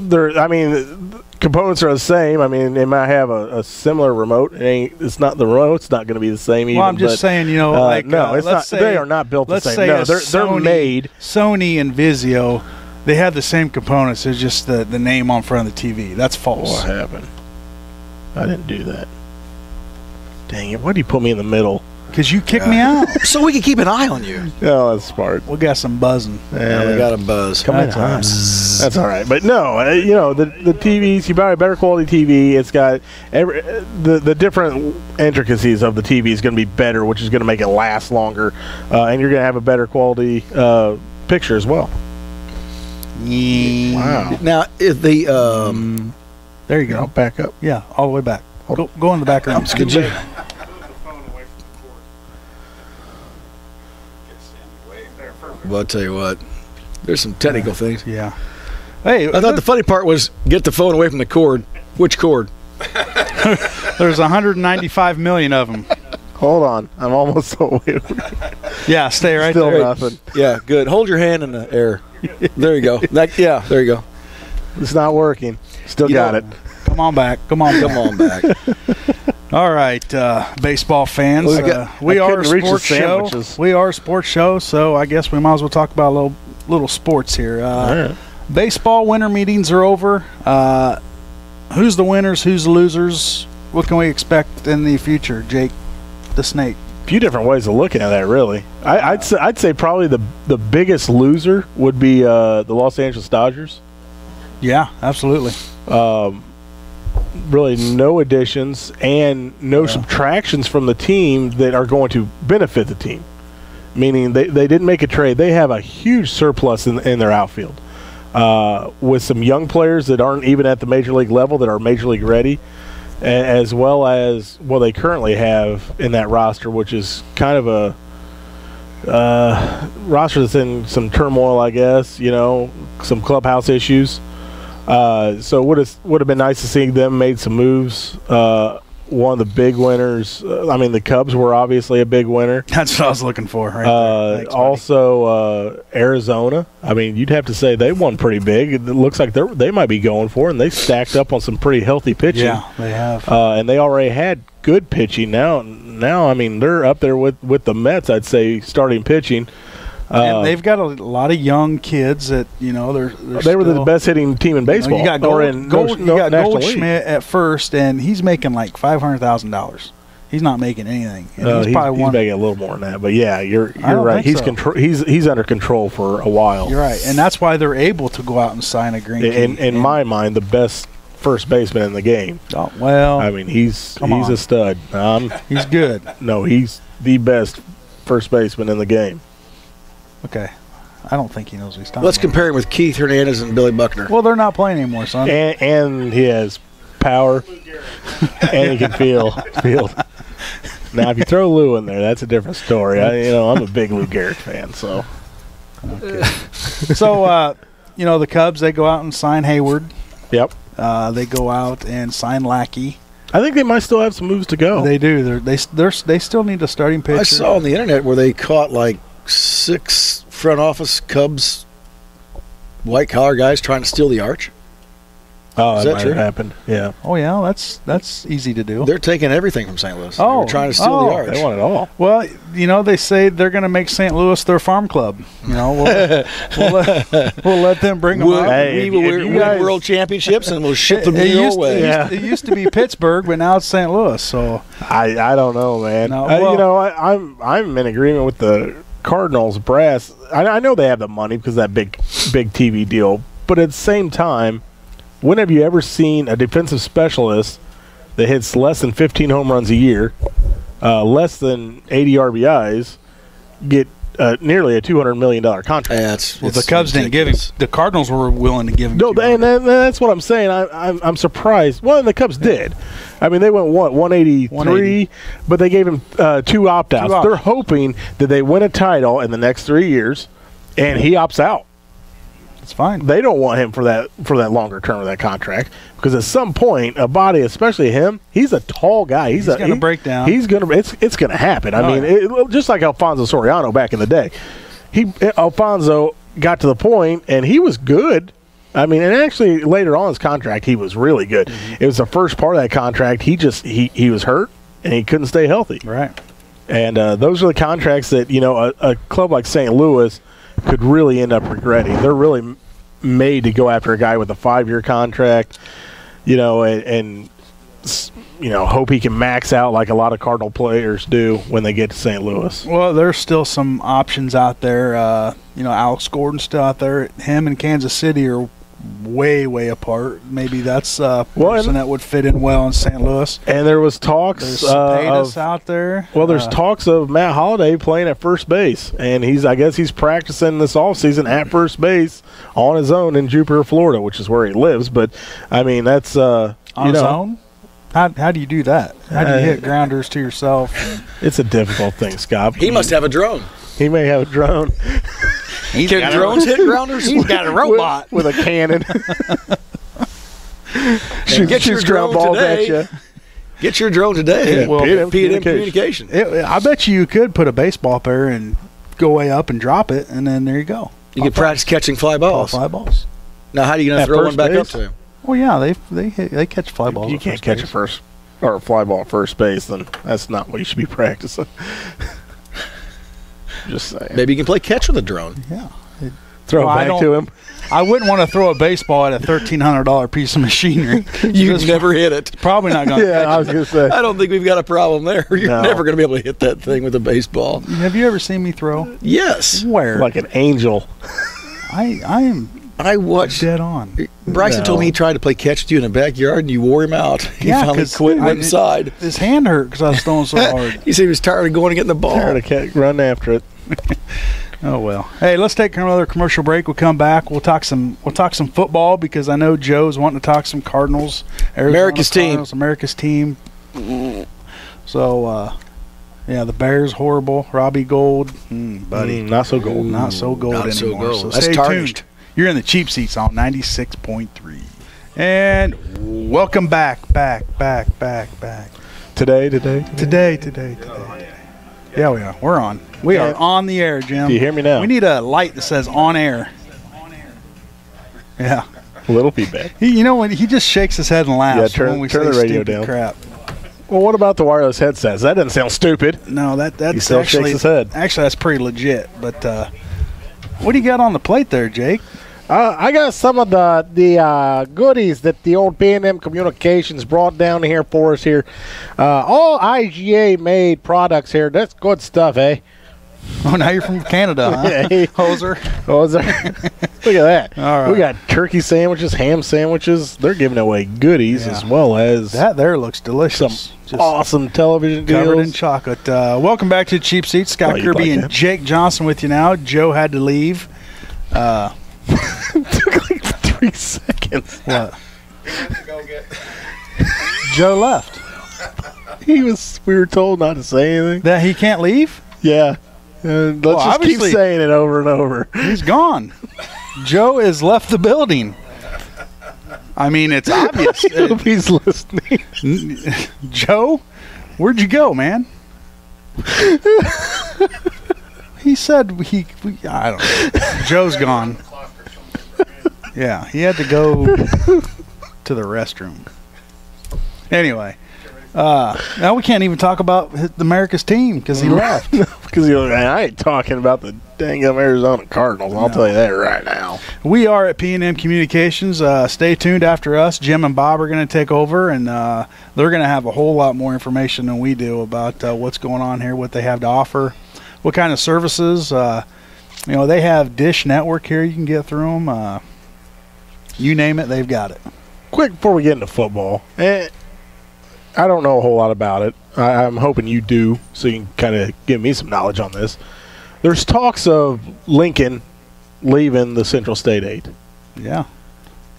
Speaker 4: Components are the same. I mean, they might have a similar remote. It's not the remote's not going to be the same.
Speaker 1: Well, I'm just saying, no, it's
Speaker 4: not. They are not built the same. No, they're made.
Speaker 1: Sony and Vizio, they have the same components. It's just the name on front of the TV. That's false.
Speaker 4: What happened? I didn't do that. Dang it! Why do you put me in the middle?
Speaker 1: Because you kicked me out.
Speaker 2: So we can keep an eye on you.
Speaker 4: Oh, that's smart.
Speaker 1: We got some buzzing.
Speaker 2: Yeah, we got a buzz.
Speaker 4: Come in. That's all right. But no, the TVs, you buy a better quality TV. It's got the different intricacies of the TV is going to be better, which is going to make it last longer. And you're going to have a better quality picture as well.
Speaker 2: Wow. Now, if the...
Speaker 1: there you go.
Speaker 4: I'll back up.
Speaker 1: Yeah, all the way back. Go in the back room.
Speaker 2: Could you... Well, I'll tell you what. There's some technical things.
Speaker 1: Yeah. Hey,
Speaker 2: I thought the funny part was get the phone away from the cord. Which cord?
Speaker 1: There's 195 million of them.
Speaker 4: Hold on. I'm almost away.
Speaker 1: Yeah, stay right
Speaker 4: Still
Speaker 1: there.
Speaker 4: nothing.
Speaker 2: Yeah, good. Hold your hand in the air. There you go. There you go.
Speaker 4: It's not working. Still got it.
Speaker 1: Come on back. Come on back. All right, baseball fans. We are a sports show. We are a sports show, so I guess we might as well talk about a little sports here.
Speaker 4: Right.
Speaker 1: Baseball winter meetings are over. Who's the winners? Who's the losers? What can we expect in the future, Jake the Snake?
Speaker 4: A few different ways of looking at that, really. I'd say probably the biggest loser would be the Los Angeles Dodgers.
Speaker 1: Yeah, absolutely.
Speaker 4: Really no additions and no subtractions from the team that are going to benefit the team. Meaning they didn't make a trade. They have a huge surplus in their outfield with some young players that aren't even at the major league level that are major league ready, as well as what they currently have in that roster, which is kind of a roster that's in some turmoil, I guess, some clubhouse issues. So would have been nice to see them made some moves. One of the big winners, the Cubs were obviously a big winner.
Speaker 1: That's what I was looking for. Right there. Thanks,
Speaker 4: also, Arizona. You'd have to say they won pretty big. It looks like they might be going for it, and they stacked up on some pretty healthy pitching.
Speaker 1: Yeah, they have.
Speaker 4: And they already had good pitching. Now, they're up there with the Mets, I'd say, starting pitching.
Speaker 1: And they've got a lot of young kids that they
Speaker 4: were the best hitting team in baseball.
Speaker 1: You got Goldschmidt at first, and he's making like $500,000. He's not making anything. And
Speaker 4: he's making a little more than that. But yeah, you're right. He's under control for a while.
Speaker 1: You're right, and that's why they're able to go out and sign a green.
Speaker 4: In my mind, the best first baseman in the game.
Speaker 1: Oh, well,
Speaker 4: he's a stud.
Speaker 1: He's good.
Speaker 4: No, he's the best first baseman in the game.
Speaker 1: Okay. I don't think he knows what he's talking
Speaker 2: Let's
Speaker 1: about.
Speaker 2: compare him with Keith Hernandez and Billy Buckner.
Speaker 1: Well, they're not playing anymore, son.
Speaker 4: And he has power, and he can field. Now, if you throw Lou in there, that's a different story. I'm a big Lou Gehrig fan, so.
Speaker 1: Okay. So, the Cubs, they go out and sign Hayward.
Speaker 4: Yep.
Speaker 1: They go out and sign Lackey.
Speaker 4: I think they might still have some moves to go.
Speaker 1: They do. They still need a starting pitcher.
Speaker 2: I saw on the internet where they caught like 6 front office Cubs white collar guys trying to steal the arch.
Speaker 4: Oh,
Speaker 2: Is
Speaker 4: that
Speaker 2: that
Speaker 4: might
Speaker 2: true?
Speaker 4: have happened. Yeah.
Speaker 1: Oh yeah, that's easy to do.
Speaker 2: They're taking everything from St. Louis.
Speaker 1: Oh,
Speaker 2: they're trying to steal the arch.
Speaker 4: They want it all.
Speaker 1: Well, they say they're going to make St. Louis their farm club. We'll let them bring them up.
Speaker 2: We will win world championships and we'll ship them your way.
Speaker 1: It used to be Pittsburgh, but now it's St. Louis. So
Speaker 4: I don't know, man.
Speaker 1: No,
Speaker 4: I'm in agreement with the Cardinals brass. I know they have the money because of that big TV deal, but at the same time, when have you ever seen a defensive specialist that hits less than 15 home runs a year, less than 80 RBIs, get nearly a $200 million contract?
Speaker 1: The Cubs didn't give him. The Cardinals were willing to give him.
Speaker 4: No, and that's what I'm saying. I'm surprised. Well, the Cubs did. They went 183, but they gave him 2 opt-outs. They're hoping that they win a title in the next 3 years, and he opts out.
Speaker 1: It's fine.
Speaker 4: They don't want him for that longer term of that contract because at some point, a body, especially him, he's a tall guy. He's going
Speaker 1: to break down.
Speaker 4: It's going to happen. Just like Alfonso Soriano back in the day. Alfonso got to the point, and he was good, I mean, and actually later on in his contract, he was really good. It was the first part of that contract. He was hurt and he couldn't stay healthy.
Speaker 1: Right.
Speaker 4: And those are the contracts that, a club like St. Louis could really end up regretting. They're really made to go after a guy with a 5-year contract, and hope he can max out like a lot of Cardinal players do when they get to St. Louis.
Speaker 1: Well, there's still some options out there. Alex Gordon's still out there. Him and Kansas City are way, way apart. Maybe that's a person that would fit in well in St. Louis.
Speaker 4: And there was talks
Speaker 1: There's Cepedas out there.
Speaker 4: Well, there's talks of Matt Holliday playing at first base, and I guess he's practicing this offseason at first base on his own in Jupiter, Florida, which is where he lives. But I mean, that's
Speaker 1: on his own. How do you do that? How do you hit grounders to yourself?
Speaker 4: It's a difficult thing, Scott.
Speaker 2: He must have a drone.
Speaker 4: He may have a drone.
Speaker 2: Can drones hit grounders?
Speaker 1: He's got a robot
Speaker 4: with a cannon.
Speaker 2: Get your drone today. Get your drone today.
Speaker 4: Yeah, well,
Speaker 2: P&M Communication.
Speaker 1: I bet you could put a baseball up there and go way up and drop it, and then there you go.
Speaker 2: You could practice catching fly balls.
Speaker 1: Fly balls.
Speaker 2: Now, how are you going to throw one back up to him?
Speaker 1: Well, yeah, they catch fly balls.
Speaker 4: You can't catch a fly ball at first base, then that's not what you should be practicing. Just saying.
Speaker 2: Maybe you can play catch with a drone.
Speaker 1: Yeah.
Speaker 4: Throw it back to him.
Speaker 1: I wouldn't want to throw a baseball at a $1,300 piece of machinery.
Speaker 2: You'd never hit it.
Speaker 1: Probably not going to.
Speaker 4: Yeah, I was going to say.
Speaker 2: I don't think we've got a problem there. You're never going to be able to hit that thing with a baseball.
Speaker 1: Have you ever seen me throw?
Speaker 2: Yes.
Speaker 1: Where?
Speaker 4: Like an angel.
Speaker 1: I
Speaker 2: watched
Speaker 1: dead on.
Speaker 2: Bryson told me he tried to play catch with you in the backyard, and you wore him out. He finally quit and went inside.
Speaker 1: His hand hurt because I was throwing so hard.
Speaker 2: He said he was tired of going and getting the ball.
Speaker 4: Tired of run after it.
Speaker 1: Oh well. Hey, let's take another commercial break. We'll come back. We'll talk some football because I know Joe's wanting to talk some Cardinals.
Speaker 2: America's team.
Speaker 1: So, the Bears horrible. Robbie Gould, buddy,
Speaker 4: not so gold.
Speaker 1: Not so gold
Speaker 2: Not so
Speaker 1: anymore.
Speaker 2: gold.
Speaker 1: So
Speaker 2: That's
Speaker 1: stay
Speaker 2: tarnished.
Speaker 1: tuned. You're in the Cheap Seats on 96.3, and welcome back. Today. Yeah, we are. We're on. We are on the air, Jim.
Speaker 4: Do you hear me now?
Speaker 1: We need a light that says on air. Yeah.
Speaker 4: A little feedback.
Speaker 1: When he just shakes his head and laughs
Speaker 4: turn
Speaker 1: when we
Speaker 4: the
Speaker 1: say
Speaker 4: radio
Speaker 1: stupid
Speaker 4: down.
Speaker 1: crap.
Speaker 4: Well, what about the wireless headsets? That doesn't sound stupid.
Speaker 1: No, that's
Speaker 4: he still
Speaker 1: actually
Speaker 4: shakes his head.
Speaker 1: Actually, that's pretty legit. But what do you got on the plate there, Jake?
Speaker 5: I got some of the goodies that the old P&M Communications brought down here for us here. All IGA-made products here. That's good stuff, eh?
Speaker 1: Oh, now you're from Canada, huh?
Speaker 5: Hey.
Speaker 1: Hoser.
Speaker 5: Look at that.
Speaker 1: All right.
Speaker 4: We got turkey sandwiches, ham sandwiches. They're giving away goodies as well as
Speaker 1: that there looks delicious.
Speaker 4: Some awesome television
Speaker 1: covered
Speaker 4: deals.
Speaker 1: in chocolate. Welcome back to Cheap Seats. Scott Kirby and Jake Johnston with you now. Joe had to leave.
Speaker 4: Took like 3 seconds.
Speaker 1: What? Joe left.
Speaker 4: We were told not to say anything.
Speaker 1: That he can't leave?
Speaker 4: Yeah. Let's just keep saying it over and over.
Speaker 1: He's gone. Joe has left the building. I mean, it's obvious.
Speaker 4: I hope he's listening.
Speaker 1: Joe, where'd you go, man? He said I don't know. Joe's gone. Yeah, he had to go to the restroom. Anyway, now we can't even talk about America's team because he left.
Speaker 4: Because I ain't talking about the dang Arizona Cardinals. I'll tell you that right now.
Speaker 1: We are at P&M Communications. Stay tuned after us. Jim and Bob are going to take over, and they're going to have a whole lot more information than we do about what's going on here, what they have to offer, what kind of services. They have Dish Network here. You can get through them. You name it, they've got it.
Speaker 4: Quick before we get into football, I don't know a whole lot about it. I'm hoping you do, so you can kind of give me some knowledge on this. There's talks of Lincoln leaving the Central State 8.
Speaker 1: Yeah.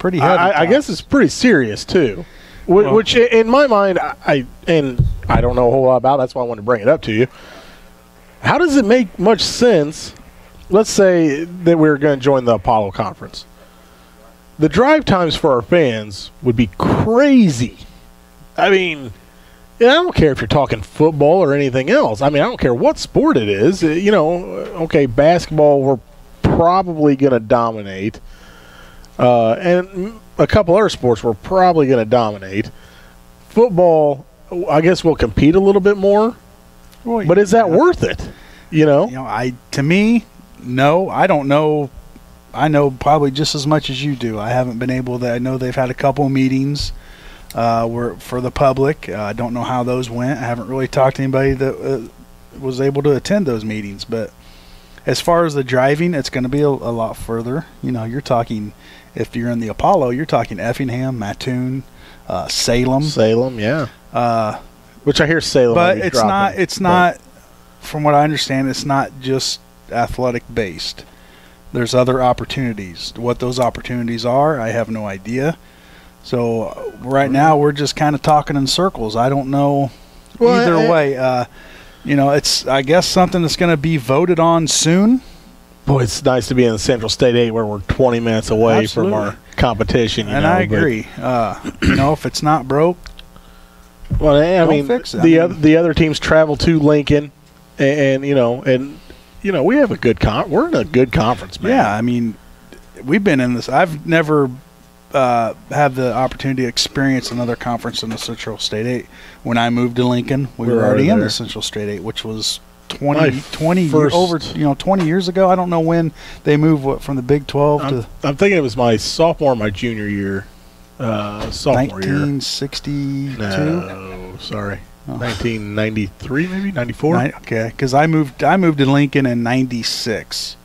Speaker 1: Pretty heavy.
Speaker 4: I guess it's pretty serious, too. Which, in my mind, I don't know a whole lot about. That's why I wanted to bring it up to you. How does it make much sense, let's say that we're going to join the Apollo Conference? The drive times for our fans would be crazy. I mean, I don't care if you're talking football or anything else. I mean, I don't care what sport it is. Okay, basketball we're probably going to dominate. and a couple other sports we're probably going to dominate. Football, I guess we'll compete a little bit more, but is that worth it?
Speaker 1: To me, no. I don't know. I know probably just as much as you do. I haven't been able to. I know they've had a couple meetings for the public. I don't know how those went. I haven't really talked to anybody that was able to attend those meetings. But as far as the driving, it's going to be a lot further. You're talking, if you're in the Apollo, you're talking Effingham, Mattoon, Salem.
Speaker 4: Salem, yeah. Which I hear Salem.
Speaker 1: But it's dropping. It's not. From what I understand, it's not just athletic based. There's other opportunities. What those opportunities are, I have no idea. So right now we're just kind of talking in circles. I don't know either way. It's, I guess, something that's going to be voted on soon.
Speaker 4: Boy, it's nice to be in the Central State 8 where we're 20 minutes away
Speaker 1: Absolutely.
Speaker 4: from our competition.
Speaker 1: I agree. If it's not broke,
Speaker 4: well, I mean,
Speaker 1: fix it.
Speaker 4: The other teams travel to Lincoln, and we have a good we're in a good conference, man.
Speaker 1: Yeah, I mean, we've been in this. I've never had the opportunity to experience another conference in the Central State 8. When I moved to Lincoln, we were already in the Central State 8, which was 20 years ago. I don't know when they moved from the Big 12 to.
Speaker 4: I'm thinking it was my sophomore, my junior year. Sophomore
Speaker 1: 1962.
Speaker 4: No, sorry. 1993, maybe 94.
Speaker 1: Okay, because I moved to Lincoln in '96,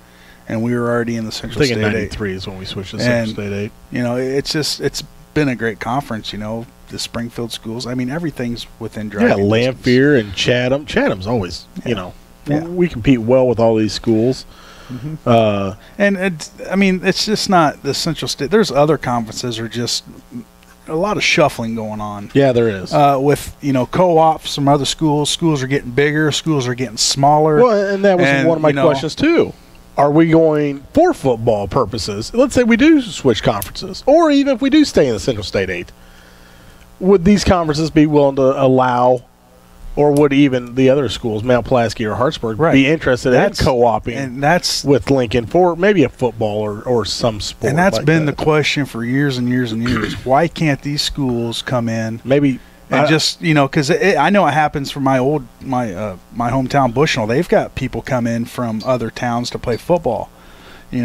Speaker 1: and we were already in the Central State 8.
Speaker 4: 93 is when we switched to Central State 8.
Speaker 1: It's been a great conference. The Springfield schools. I mean, everything's within driving.
Speaker 4: Yeah, Lamphere and Chatham. Chatham's always, we compete well with all these schools.
Speaker 1: Mm-hmm. And it's just not the Central State. There's other conferences are just a lot of shuffling going on.
Speaker 4: Yeah, there is.
Speaker 1: With co-ops from other schools. Schools are getting bigger. Schools are getting smaller.
Speaker 4: Well, and that was one of my questions too. Are we going for football purposes? Let's say we do switch conferences, or even if we do stay in the Central State 8, would these conferences be willing to allow? Or would even the other schools, Mount Pulaski or Hartsburg, be interested in co-oping with Lincoln for maybe a football or some sport?
Speaker 1: And that's been the question for years and years and years. Why can't these schools come in?
Speaker 4: Maybe
Speaker 1: and because I know it happens for my hometown Bushnell. They've got people come in from other towns to play football. They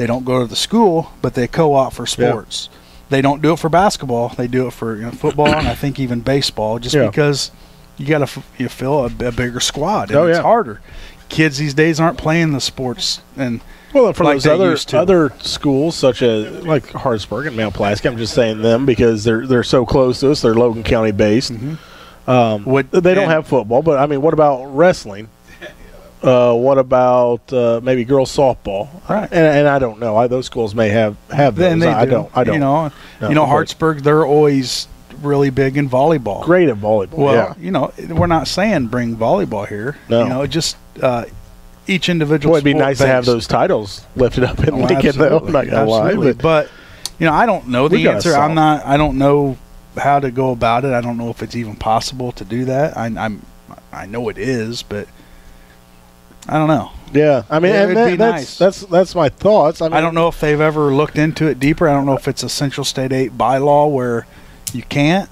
Speaker 1: don't go to the school, but they co-op for sports. Yeah. They don't do it for basketball. They do it for football and I think even baseball, because you got to fill a bigger squad, and it's harder. Kids these days aren't playing the sports, and
Speaker 4: for those other schools such as like Hartsburg and Mount Pulaski, I'm just saying them because they're so close to us. They're Logan County based. Mm-hmm. They don't have football, but I mean, what about wrestling? What about maybe girls softball?
Speaker 1: Right.
Speaker 4: And I don't know. Those schools may have those.
Speaker 1: And they do.
Speaker 4: I don't.
Speaker 1: Hartsburg, they're always really big in volleyball.
Speaker 4: Great at volleyball.
Speaker 1: Well, we're not saying bring volleyball here.
Speaker 4: No.
Speaker 1: Just each individual.
Speaker 4: It'd be nice to have those titles lifted up in Lincoln, though. I'm not gonna lie,
Speaker 1: but I don't know the answer. I don't know how to go about it. I don't know if it's even possible to do that. I know it is, but I don't know.
Speaker 4: Yeah, I mean, that's my thoughts. I
Speaker 1: don't know if they've ever looked into it deeper. I don't know if it's a Central State 8 bylaw where you can't.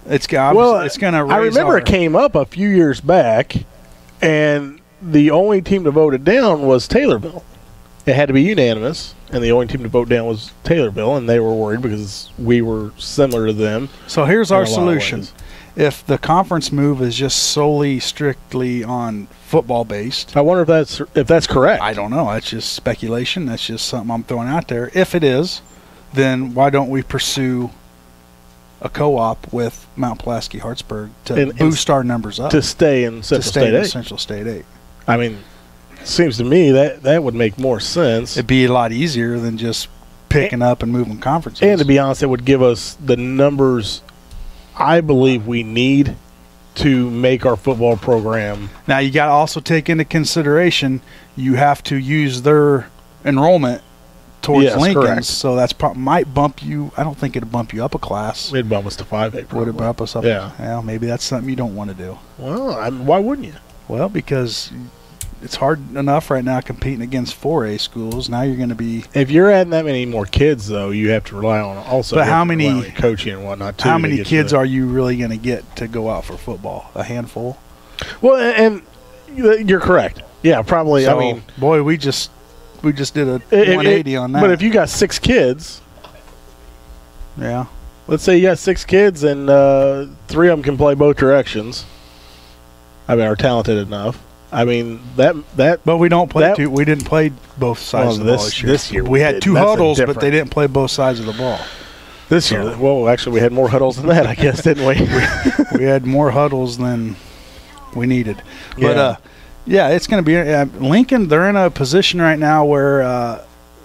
Speaker 1: It's going to raise.
Speaker 4: I remember it came up a few years back, and the only team to vote it down was Taylorville. It had to be unanimous, and the only team to vote down was Taylorville, and they were worried because we were similar to them.
Speaker 1: So here's our solution. If the conference move is just solely, strictly on football based,
Speaker 4: I wonder if that's correct.
Speaker 1: I don't know. That's just speculation. That's just something I'm throwing out there. If it is, then why don't we pursue a co-op with Mount Pulaski Hartsburg to boost our numbers up
Speaker 4: to stay in
Speaker 1: Central State 8?
Speaker 4: I mean, it seems to me that would make more sense.
Speaker 1: It'd be a lot easier than just picking up and moving conferences.
Speaker 4: And to be honest, it would give us the numbers I believe we need to make our football program.
Speaker 1: Now, you got to also take into consideration you have to use their enrollment towards Lincoln's,
Speaker 4: correct.
Speaker 1: So that's might bump you. I don't think it'd bump you up a class.
Speaker 4: It'd bump us to 5A.
Speaker 1: Would it bump us up?
Speaker 4: Yeah.
Speaker 1: Well, maybe that's something you don't want to do.
Speaker 4: Well, why wouldn't you?
Speaker 1: Well, because it's hard enough right now competing against 4A schools. Now you're going to be.
Speaker 4: If you're adding that many more kids, though, you have to rely on also.
Speaker 1: But how many
Speaker 4: coaching and whatnot? Too,
Speaker 1: how many kids are you really going to get to go out for football? A handful.
Speaker 4: Well, and you're correct. Yeah, probably.
Speaker 1: So,
Speaker 4: I mean,
Speaker 1: boy, we just did a 180 on that.
Speaker 4: But if you got 6 kids,
Speaker 1: yeah,
Speaker 4: let's say you got 6 kids and 3 of them can play both directions. I mean, are talented enough. I mean that.
Speaker 1: But we don't play two. We didn't play both sides of the ball
Speaker 4: this year.
Speaker 1: We had 2 huddles, but they didn't play both sides of the ball.
Speaker 4: This year, well, actually, we had more huddles than that, I guess, didn't we?
Speaker 1: We had more huddles than we needed.
Speaker 4: Yeah.
Speaker 1: But yeah, it's going to be Lincoln. They're in a position right now where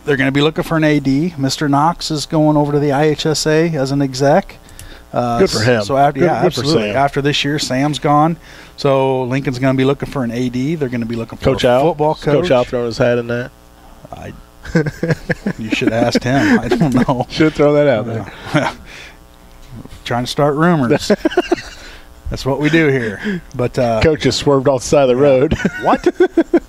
Speaker 1: they're going to be looking for an AD. Mr. Knox is going over to the IHSA as an exec.
Speaker 4: Good for him.
Speaker 1: So after,
Speaker 4: good
Speaker 1: absolutely. After this year, Sam's gone. So Lincoln's going to be looking for an AD. They're going to be looking for a football coach.
Speaker 4: Coach Al throwing his hat in that.
Speaker 1: You should have asked him. I don't know.
Speaker 4: Should throw that out there.
Speaker 1: Trying to start rumors. That's what we do here. But
Speaker 4: coach just swerved off the side of the road.
Speaker 1: What?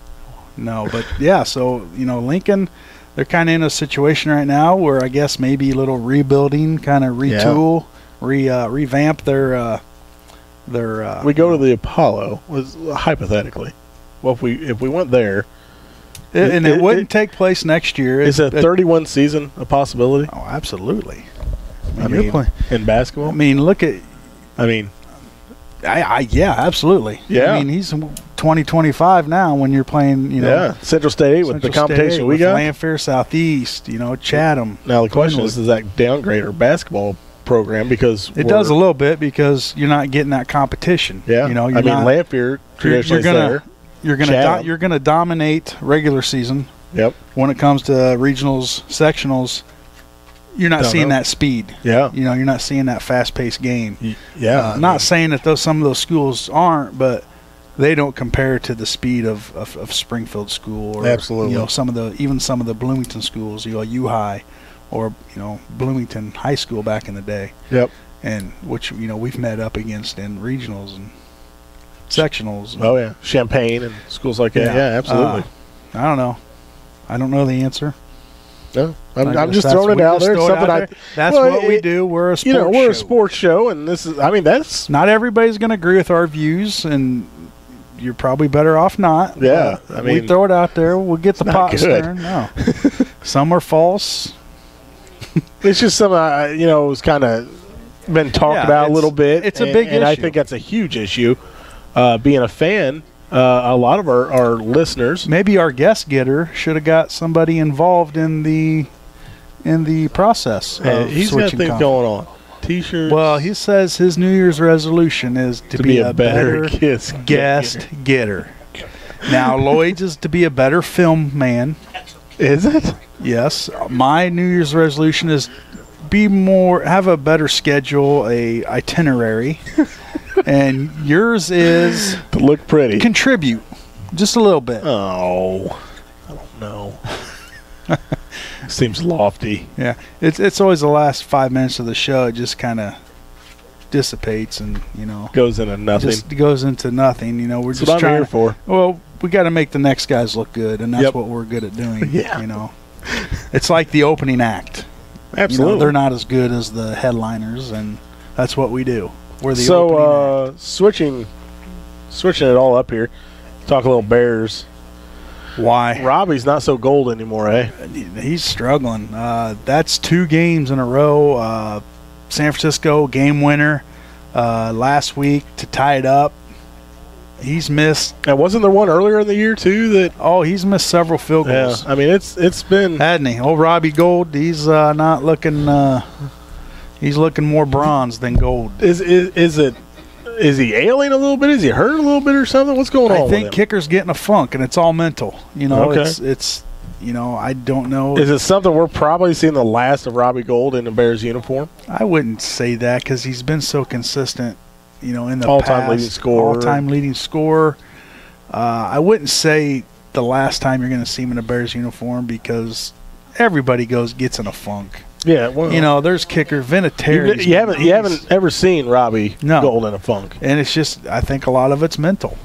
Speaker 1: No, but yeah. So Lincoln, they're kind of in a situation right now where I guess maybe a little rebuilding, kind of retool, revamp their.
Speaker 4: We go to the Apollo, hypothetically. Well, if we went there,
Speaker 1: it wouldn't take place next year.
Speaker 4: Is a 31 season a possibility?
Speaker 1: Oh, absolutely.
Speaker 4: I mean, in basketball.
Speaker 1: I mean, look at.
Speaker 4: I mean,
Speaker 1: yeah, absolutely.
Speaker 4: Yeah.
Speaker 1: I mean, he's 20-25 now when you're playing.
Speaker 4: Central State with the competition we got.
Speaker 1: Lanphier, Southeast. Chatham.
Speaker 4: Now the question is, does that downgrade our basketball program because
Speaker 1: it does a little bit because you're not getting that competition.
Speaker 4: Yeah, Lanphier traditionally there.
Speaker 1: You're gonna dominate regular season.
Speaker 4: Yep.
Speaker 1: When it comes to regionals, sectionals, you're not seeing that speed.
Speaker 4: Yeah.
Speaker 1: You're not seeing that fast-paced game.
Speaker 4: Yeah.
Speaker 1: Not saying that some of those schools aren't, but they don't compare to the speed of Springfield School or
Speaker 4: absolutely.
Speaker 1: Some of the Bloomington schools, U High, or Bloomington High School back in the day.
Speaker 4: Yep.
Speaker 1: And which we've met up against in regionals and sectionals.
Speaker 4: Oh yeah, Champaign and schools like that. Yeah, absolutely.
Speaker 1: I don't know. I don't know the answer.
Speaker 4: No, I'm just throwing it out there.
Speaker 1: That's what we do. We're a sports show.
Speaker 4: We're a sports show, and this is. I mean, that's
Speaker 1: not everybody's going to agree with our views, and you're probably better off not.
Speaker 4: Yeah, I mean,
Speaker 1: we throw it out there. We'll get the pot stirring. No, some are false.
Speaker 4: It's just something was kind of been talked about a little bit.
Speaker 1: It's a big issue,
Speaker 4: and I think that's a huge issue. Being a fan, a lot of our listeners,
Speaker 1: maybe our guest getter should have got somebody involved in the process.
Speaker 4: He's got things going on. T-shirts.
Speaker 1: Well, he says his New Year's resolution is to be a better guest getter. Now, Lloyd's is to be a better film man.
Speaker 4: Is it?
Speaker 1: Yes. My New Year's resolution is have a better schedule, a itinerary. And yours is
Speaker 4: to look pretty.
Speaker 1: Contribute just a little bit.
Speaker 4: Oh, I don't know. Seems lofty.
Speaker 1: Yeah, it's always the last 5 minutes of the show. It just kind of dissipates and
Speaker 4: goes into nothing.
Speaker 1: Just goes into nothing. We're
Speaker 4: that's
Speaker 1: just
Speaker 4: what
Speaker 1: trying
Speaker 4: I'm here for.
Speaker 1: Well, we got to make the next guys look good, and that's what we're good at doing.
Speaker 4: Yeah.
Speaker 1: It's like the opening act.
Speaker 4: Absolutely,
Speaker 1: they're not as good as the headliners, and that's what we do. We're the opening act.
Speaker 4: switching it all up here. Talk a little Bears.
Speaker 1: Why?
Speaker 4: Robbie's not so gold anymore, eh?
Speaker 1: He's struggling. That's 2 games in a row. San Francisco game winner last week to tie it up. He's missed.
Speaker 4: And wasn't there one earlier in the year too
Speaker 1: he's missed several field goals.
Speaker 4: Yeah, I mean it's been,
Speaker 1: hadn't he? Old Robbie Gold. He's not looking. He's looking more bronze than gold.
Speaker 4: Is he ailing a little bit? Is he hurt a little bit or something? What's going on?
Speaker 1: I think kicker's getting a funk, and it's all mental.
Speaker 4: Okay.
Speaker 1: It's I don't know.
Speaker 4: Is it something we're probably seeing the last of Robbie Gold in the Bears uniform?
Speaker 1: I wouldn't say that because he's been so consistent. In the
Speaker 4: all-time leading scorer.
Speaker 1: All-time leading scorer. I wouldn't say the last time you're going to see him in a Bears uniform because everybody gets in a funk.
Speaker 4: Yeah, well,
Speaker 1: there's kicker Vinatieri.
Speaker 4: You haven't ever seen Robbie Gold in a funk,
Speaker 1: and it's just I think a lot of it's mental.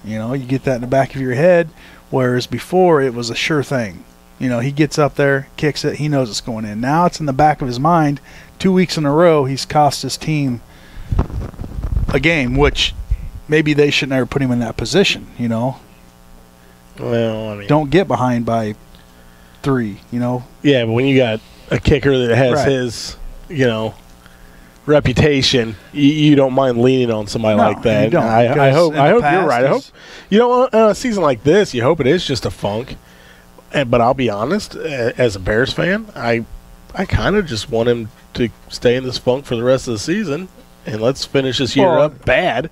Speaker 1: You know, you get that in the back of your head, whereas before it was a sure thing. You know, he gets up there, kicks it, he knows it's going in. Now it's in the back of his mind. 2 weeks in a row, he's cost his team a game, which maybe they should never put him in that position, you know.
Speaker 4: Well, I mean,
Speaker 1: don't get behind by 3, you know.
Speaker 4: Yeah, but when you got a kicker that has
Speaker 1: Right.
Speaker 4: his, you know, reputation, you don't mind leaning on somebody
Speaker 1: No,
Speaker 4: like that.
Speaker 1: you don't,
Speaker 4: I
Speaker 1: because
Speaker 4: hope
Speaker 1: in the
Speaker 4: you're
Speaker 1: past
Speaker 4: right. I hope
Speaker 1: he's-
Speaker 4: you know on a season like this, you hope it is just a funk. But I'll be honest, as a Bears fan, I kind of just want him to stay in this funk for the rest of the season, and let's finish this year
Speaker 1: Well,
Speaker 4: up bad.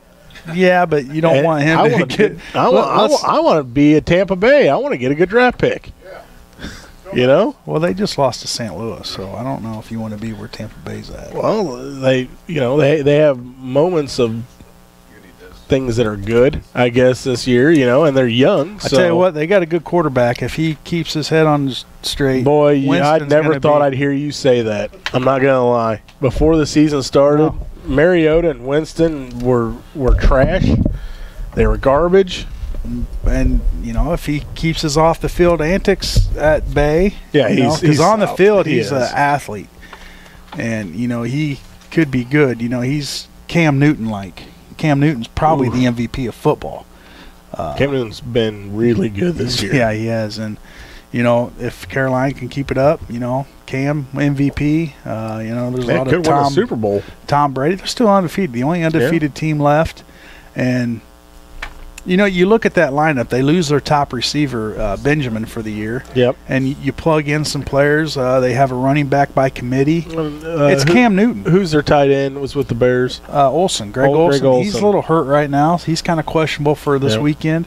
Speaker 1: Yeah, but you don't
Speaker 4: And
Speaker 1: want him
Speaker 4: I
Speaker 1: to
Speaker 4: wanna
Speaker 1: get.
Speaker 4: I want to be at Tampa Bay. I want to get a good draft pick. You know?
Speaker 1: Well, they just lost to St. Louis, so I don't know if you want to be where Tampa Bay's at.
Speaker 4: Well, they have moments of things that are good, I guess, this year, you know, and they're young.
Speaker 1: I tell you what, they got a good quarterback. If he keeps his head on straight,
Speaker 4: Boy, I
Speaker 1: Winston's
Speaker 4: never
Speaker 1: gonna
Speaker 4: thought
Speaker 1: be-
Speaker 4: I'd hear you say that. I'm not going to lie. Before the season started,
Speaker 1: No.
Speaker 4: Mariota and Winston were trash. They were garbage.
Speaker 1: And you know, if he keeps his off the field antics at bay,
Speaker 4: Yeah,
Speaker 1: he's on the field.
Speaker 4: he
Speaker 1: He's
Speaker 4: is.
Speaker 1: an athlete, and you know he could be good. You know, he's Cam Newton like. Cam Newton's probably the MVP of football.
Speaker 4: Cam Newton's been really good this year.
Speaker 1: Yeah, he has, and you know, if Carolina can keep it up, you know, Cam MVP. You know, there's a
Speaker 4: They
Speaker 1: lot
Speaker 4: could
Speaker 1: of
Speaker 4: win a Super Bowl.
Speaker 1: Tom Brady. They're still undefeated. The only undefeated team left. And, you know, you look at that lineup. They lose their top receiver, Benjamin, for the year.
Speaker 4: Yep.
Speaker 1: And you plug in some players. They have a running back by committee. It's
Speaker 4: Who-
Speaker 1: Cam Newton.
Speaker 4: Who's their tight end? Was with the Bears.
Speaker 1: Olsen. Greg
Speaker 4: Greg
Speaker 1: Olsen. He's a
Speaker 4: Olsen.
Speaker 1: little hurt right now. He's kind of questionable for this
Speaker 4: Yep.
Speaker 1: weekend,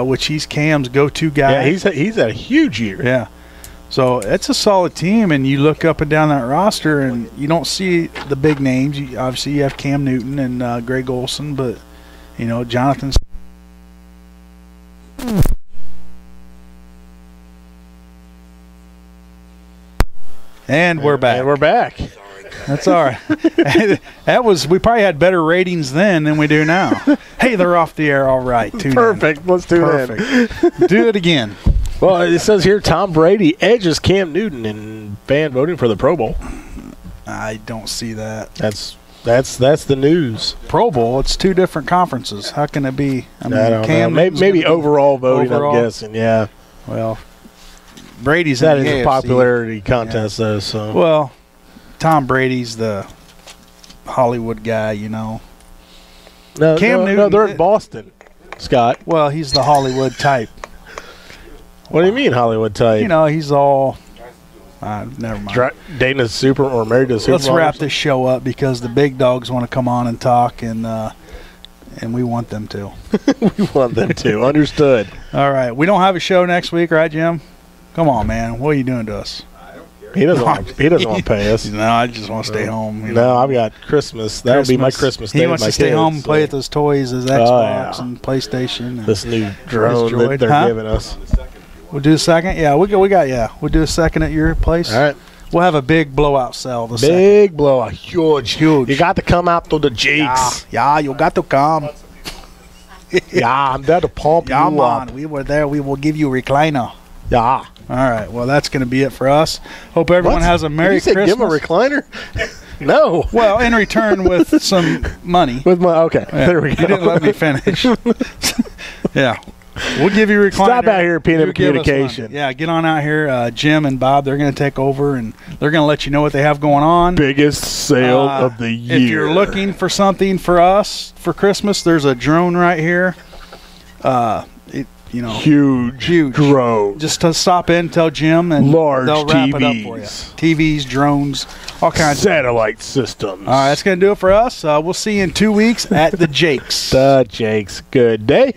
Speaker 1: which he's Cam's go-to guy.
Speaker 4: Yeah, he's had a huge year.
Speaker 1: Yeah. So it's a solid team, and you look up and down that roster, and you don't see the big names. Obviously, you have Cam Newton and Greg Olsen, but, you know, Jonathan's. And we're back.
Speaker 4: And we're back.
Speaker 1: That's all right. We probably had better ratings then than we do now. Hey, they're off the air. All right. Tune in.
Speaker 4: Perfect. Let's do that.
Speaker 1: Perfect. Do it again.
Speaker 4: Well, it says here Tom Brady edges Cam Newton in fan voting for the Pro Bowl.
Speaker 1: I don't see that.
Speaker 4: That's the news.
Speaker 1: Pro Bowl, it's 2 different conferences. How can it be?
Speaker 4: I don't know.
Speaker 1: Newton's
Speaker 4: Maybe
Speaker 1: gonna be-
Speaker 4: overall voting,
Speaker 1: overall?
Speaker 4: I'm guessing. Yeah.
Speaker 1: Well, Brady's
Speaker 4: That
Speaker 1: in
Speaker 4: is
Speaker 1: the
Speaker 4: a
Speaker 1: AFC.
Speaker 4: popularity contest, though. So
Speaker 1: Well, Tom Brady's the Hollywood guy, you know.
Speaker 4: no,
Speaker 1: Cam
Speaker 4: no,
Speaker 1: Newton-
Speaker 4: they're in Boston. Scott,
Speaker 1: Well, he's the Hollywood type.
Speaker 4: what do you mean Hollywood type?
Speaker 1: You know, he's all. Never mind.
Speaker 4: Dating a super or married to a super.
Speaker 1: Let's wrap this show up because the big dogs want to come on and talk, and we want them to.
Speaker 4: We want them to. Understood.
Speaker 1: All right. We don't have a show next week, right, Jim? Come on, man. What are you doing to us?
Speaker 4: He doesn't want to pay us.
Speaker 1: No, I just want to stay home. You
Speaker 4: No,
Speaker 1: know.
Speaker 4: I've got Christmas. That'll be my Christmas day
Speaker 1: He
Speaker 4: with
Speaker 1: wants
Speaker 4: my
Speaker 1: to stay
Speaker 4: kids,
Speaker 1: home and play
Speaker 4: so.
Speaker 1: with those toys, his
Speaker 4: Oh,
Speaker 1: Xbox
Speaker 4: yeah.
Speaker 1: and PlayStation. And
Speaker 4: This new drone
Speaker 1: droid.
Speaker 4: that they're
Speaker 1: Huh?
Speaker 4: giving us.
Speaker 1: We'll do a second. Yeah, we'll do a second at your place.
Speaker 4: All right.
Speaker 1: We'll have a big blowout sale. The second.
Speaker 4: Big blowout. Huge.
Speaker 1: Huge.
Speaker 4: You got to come out to the Jakes.
Speaker 1: Yeah, you got to come.
Speaker 4: Yeah, I'm there to pump
Speaker 1: Yeah,
Speaker 4: you
Speaker 1: man.
Speaker 4: up.
Speaker 1: We were there. We will give you a recliner.
Speaker 4: Yeah.
Speaker 1: All right. Well, that's going to be it for us. Hope everyone
Speaker 4: What?
Speaker 1: has a Merry
Speaker 4: Did you say
Speaker 1: Christmas.
Speaker 4: give him a recliner? No.
Speaker 1: Well, in return with some money.
Speaker 4: With my okay.
Speaker 1: Yeah,
Speaker 4: There we go.
Speaker 1: You didn't let me finish. Yeah. We'll give you a recliner.
Speaker 4: Stop out here at P&M
Speaker 1: You give us
Speaker 4: Communication.
Speaker 1: money. Yeah, get on out here. Jim and Bob, they're going to take over, and they're going to let you know what they have going on.
Speaker 4: Biggest sale of the year.
Speaker 1: If you're looking for something for us for Christmas, there's a drone right here.
Speaker 4: huge drone.
Speaker 1: Just to stop in, tell Jim, and
Speaker 4: Large
Speaker 1: they'll wrap it up for you.
Speaker 4: TVs.
Speaker 1: TVs, drones, all kinds of.
Speaker 4: Satellite systems.
Speaker 1: All right, that's going to do it for us. We'll see you in 2 weeks at the Jakes.
Speaker 4: The Jakes. Good day.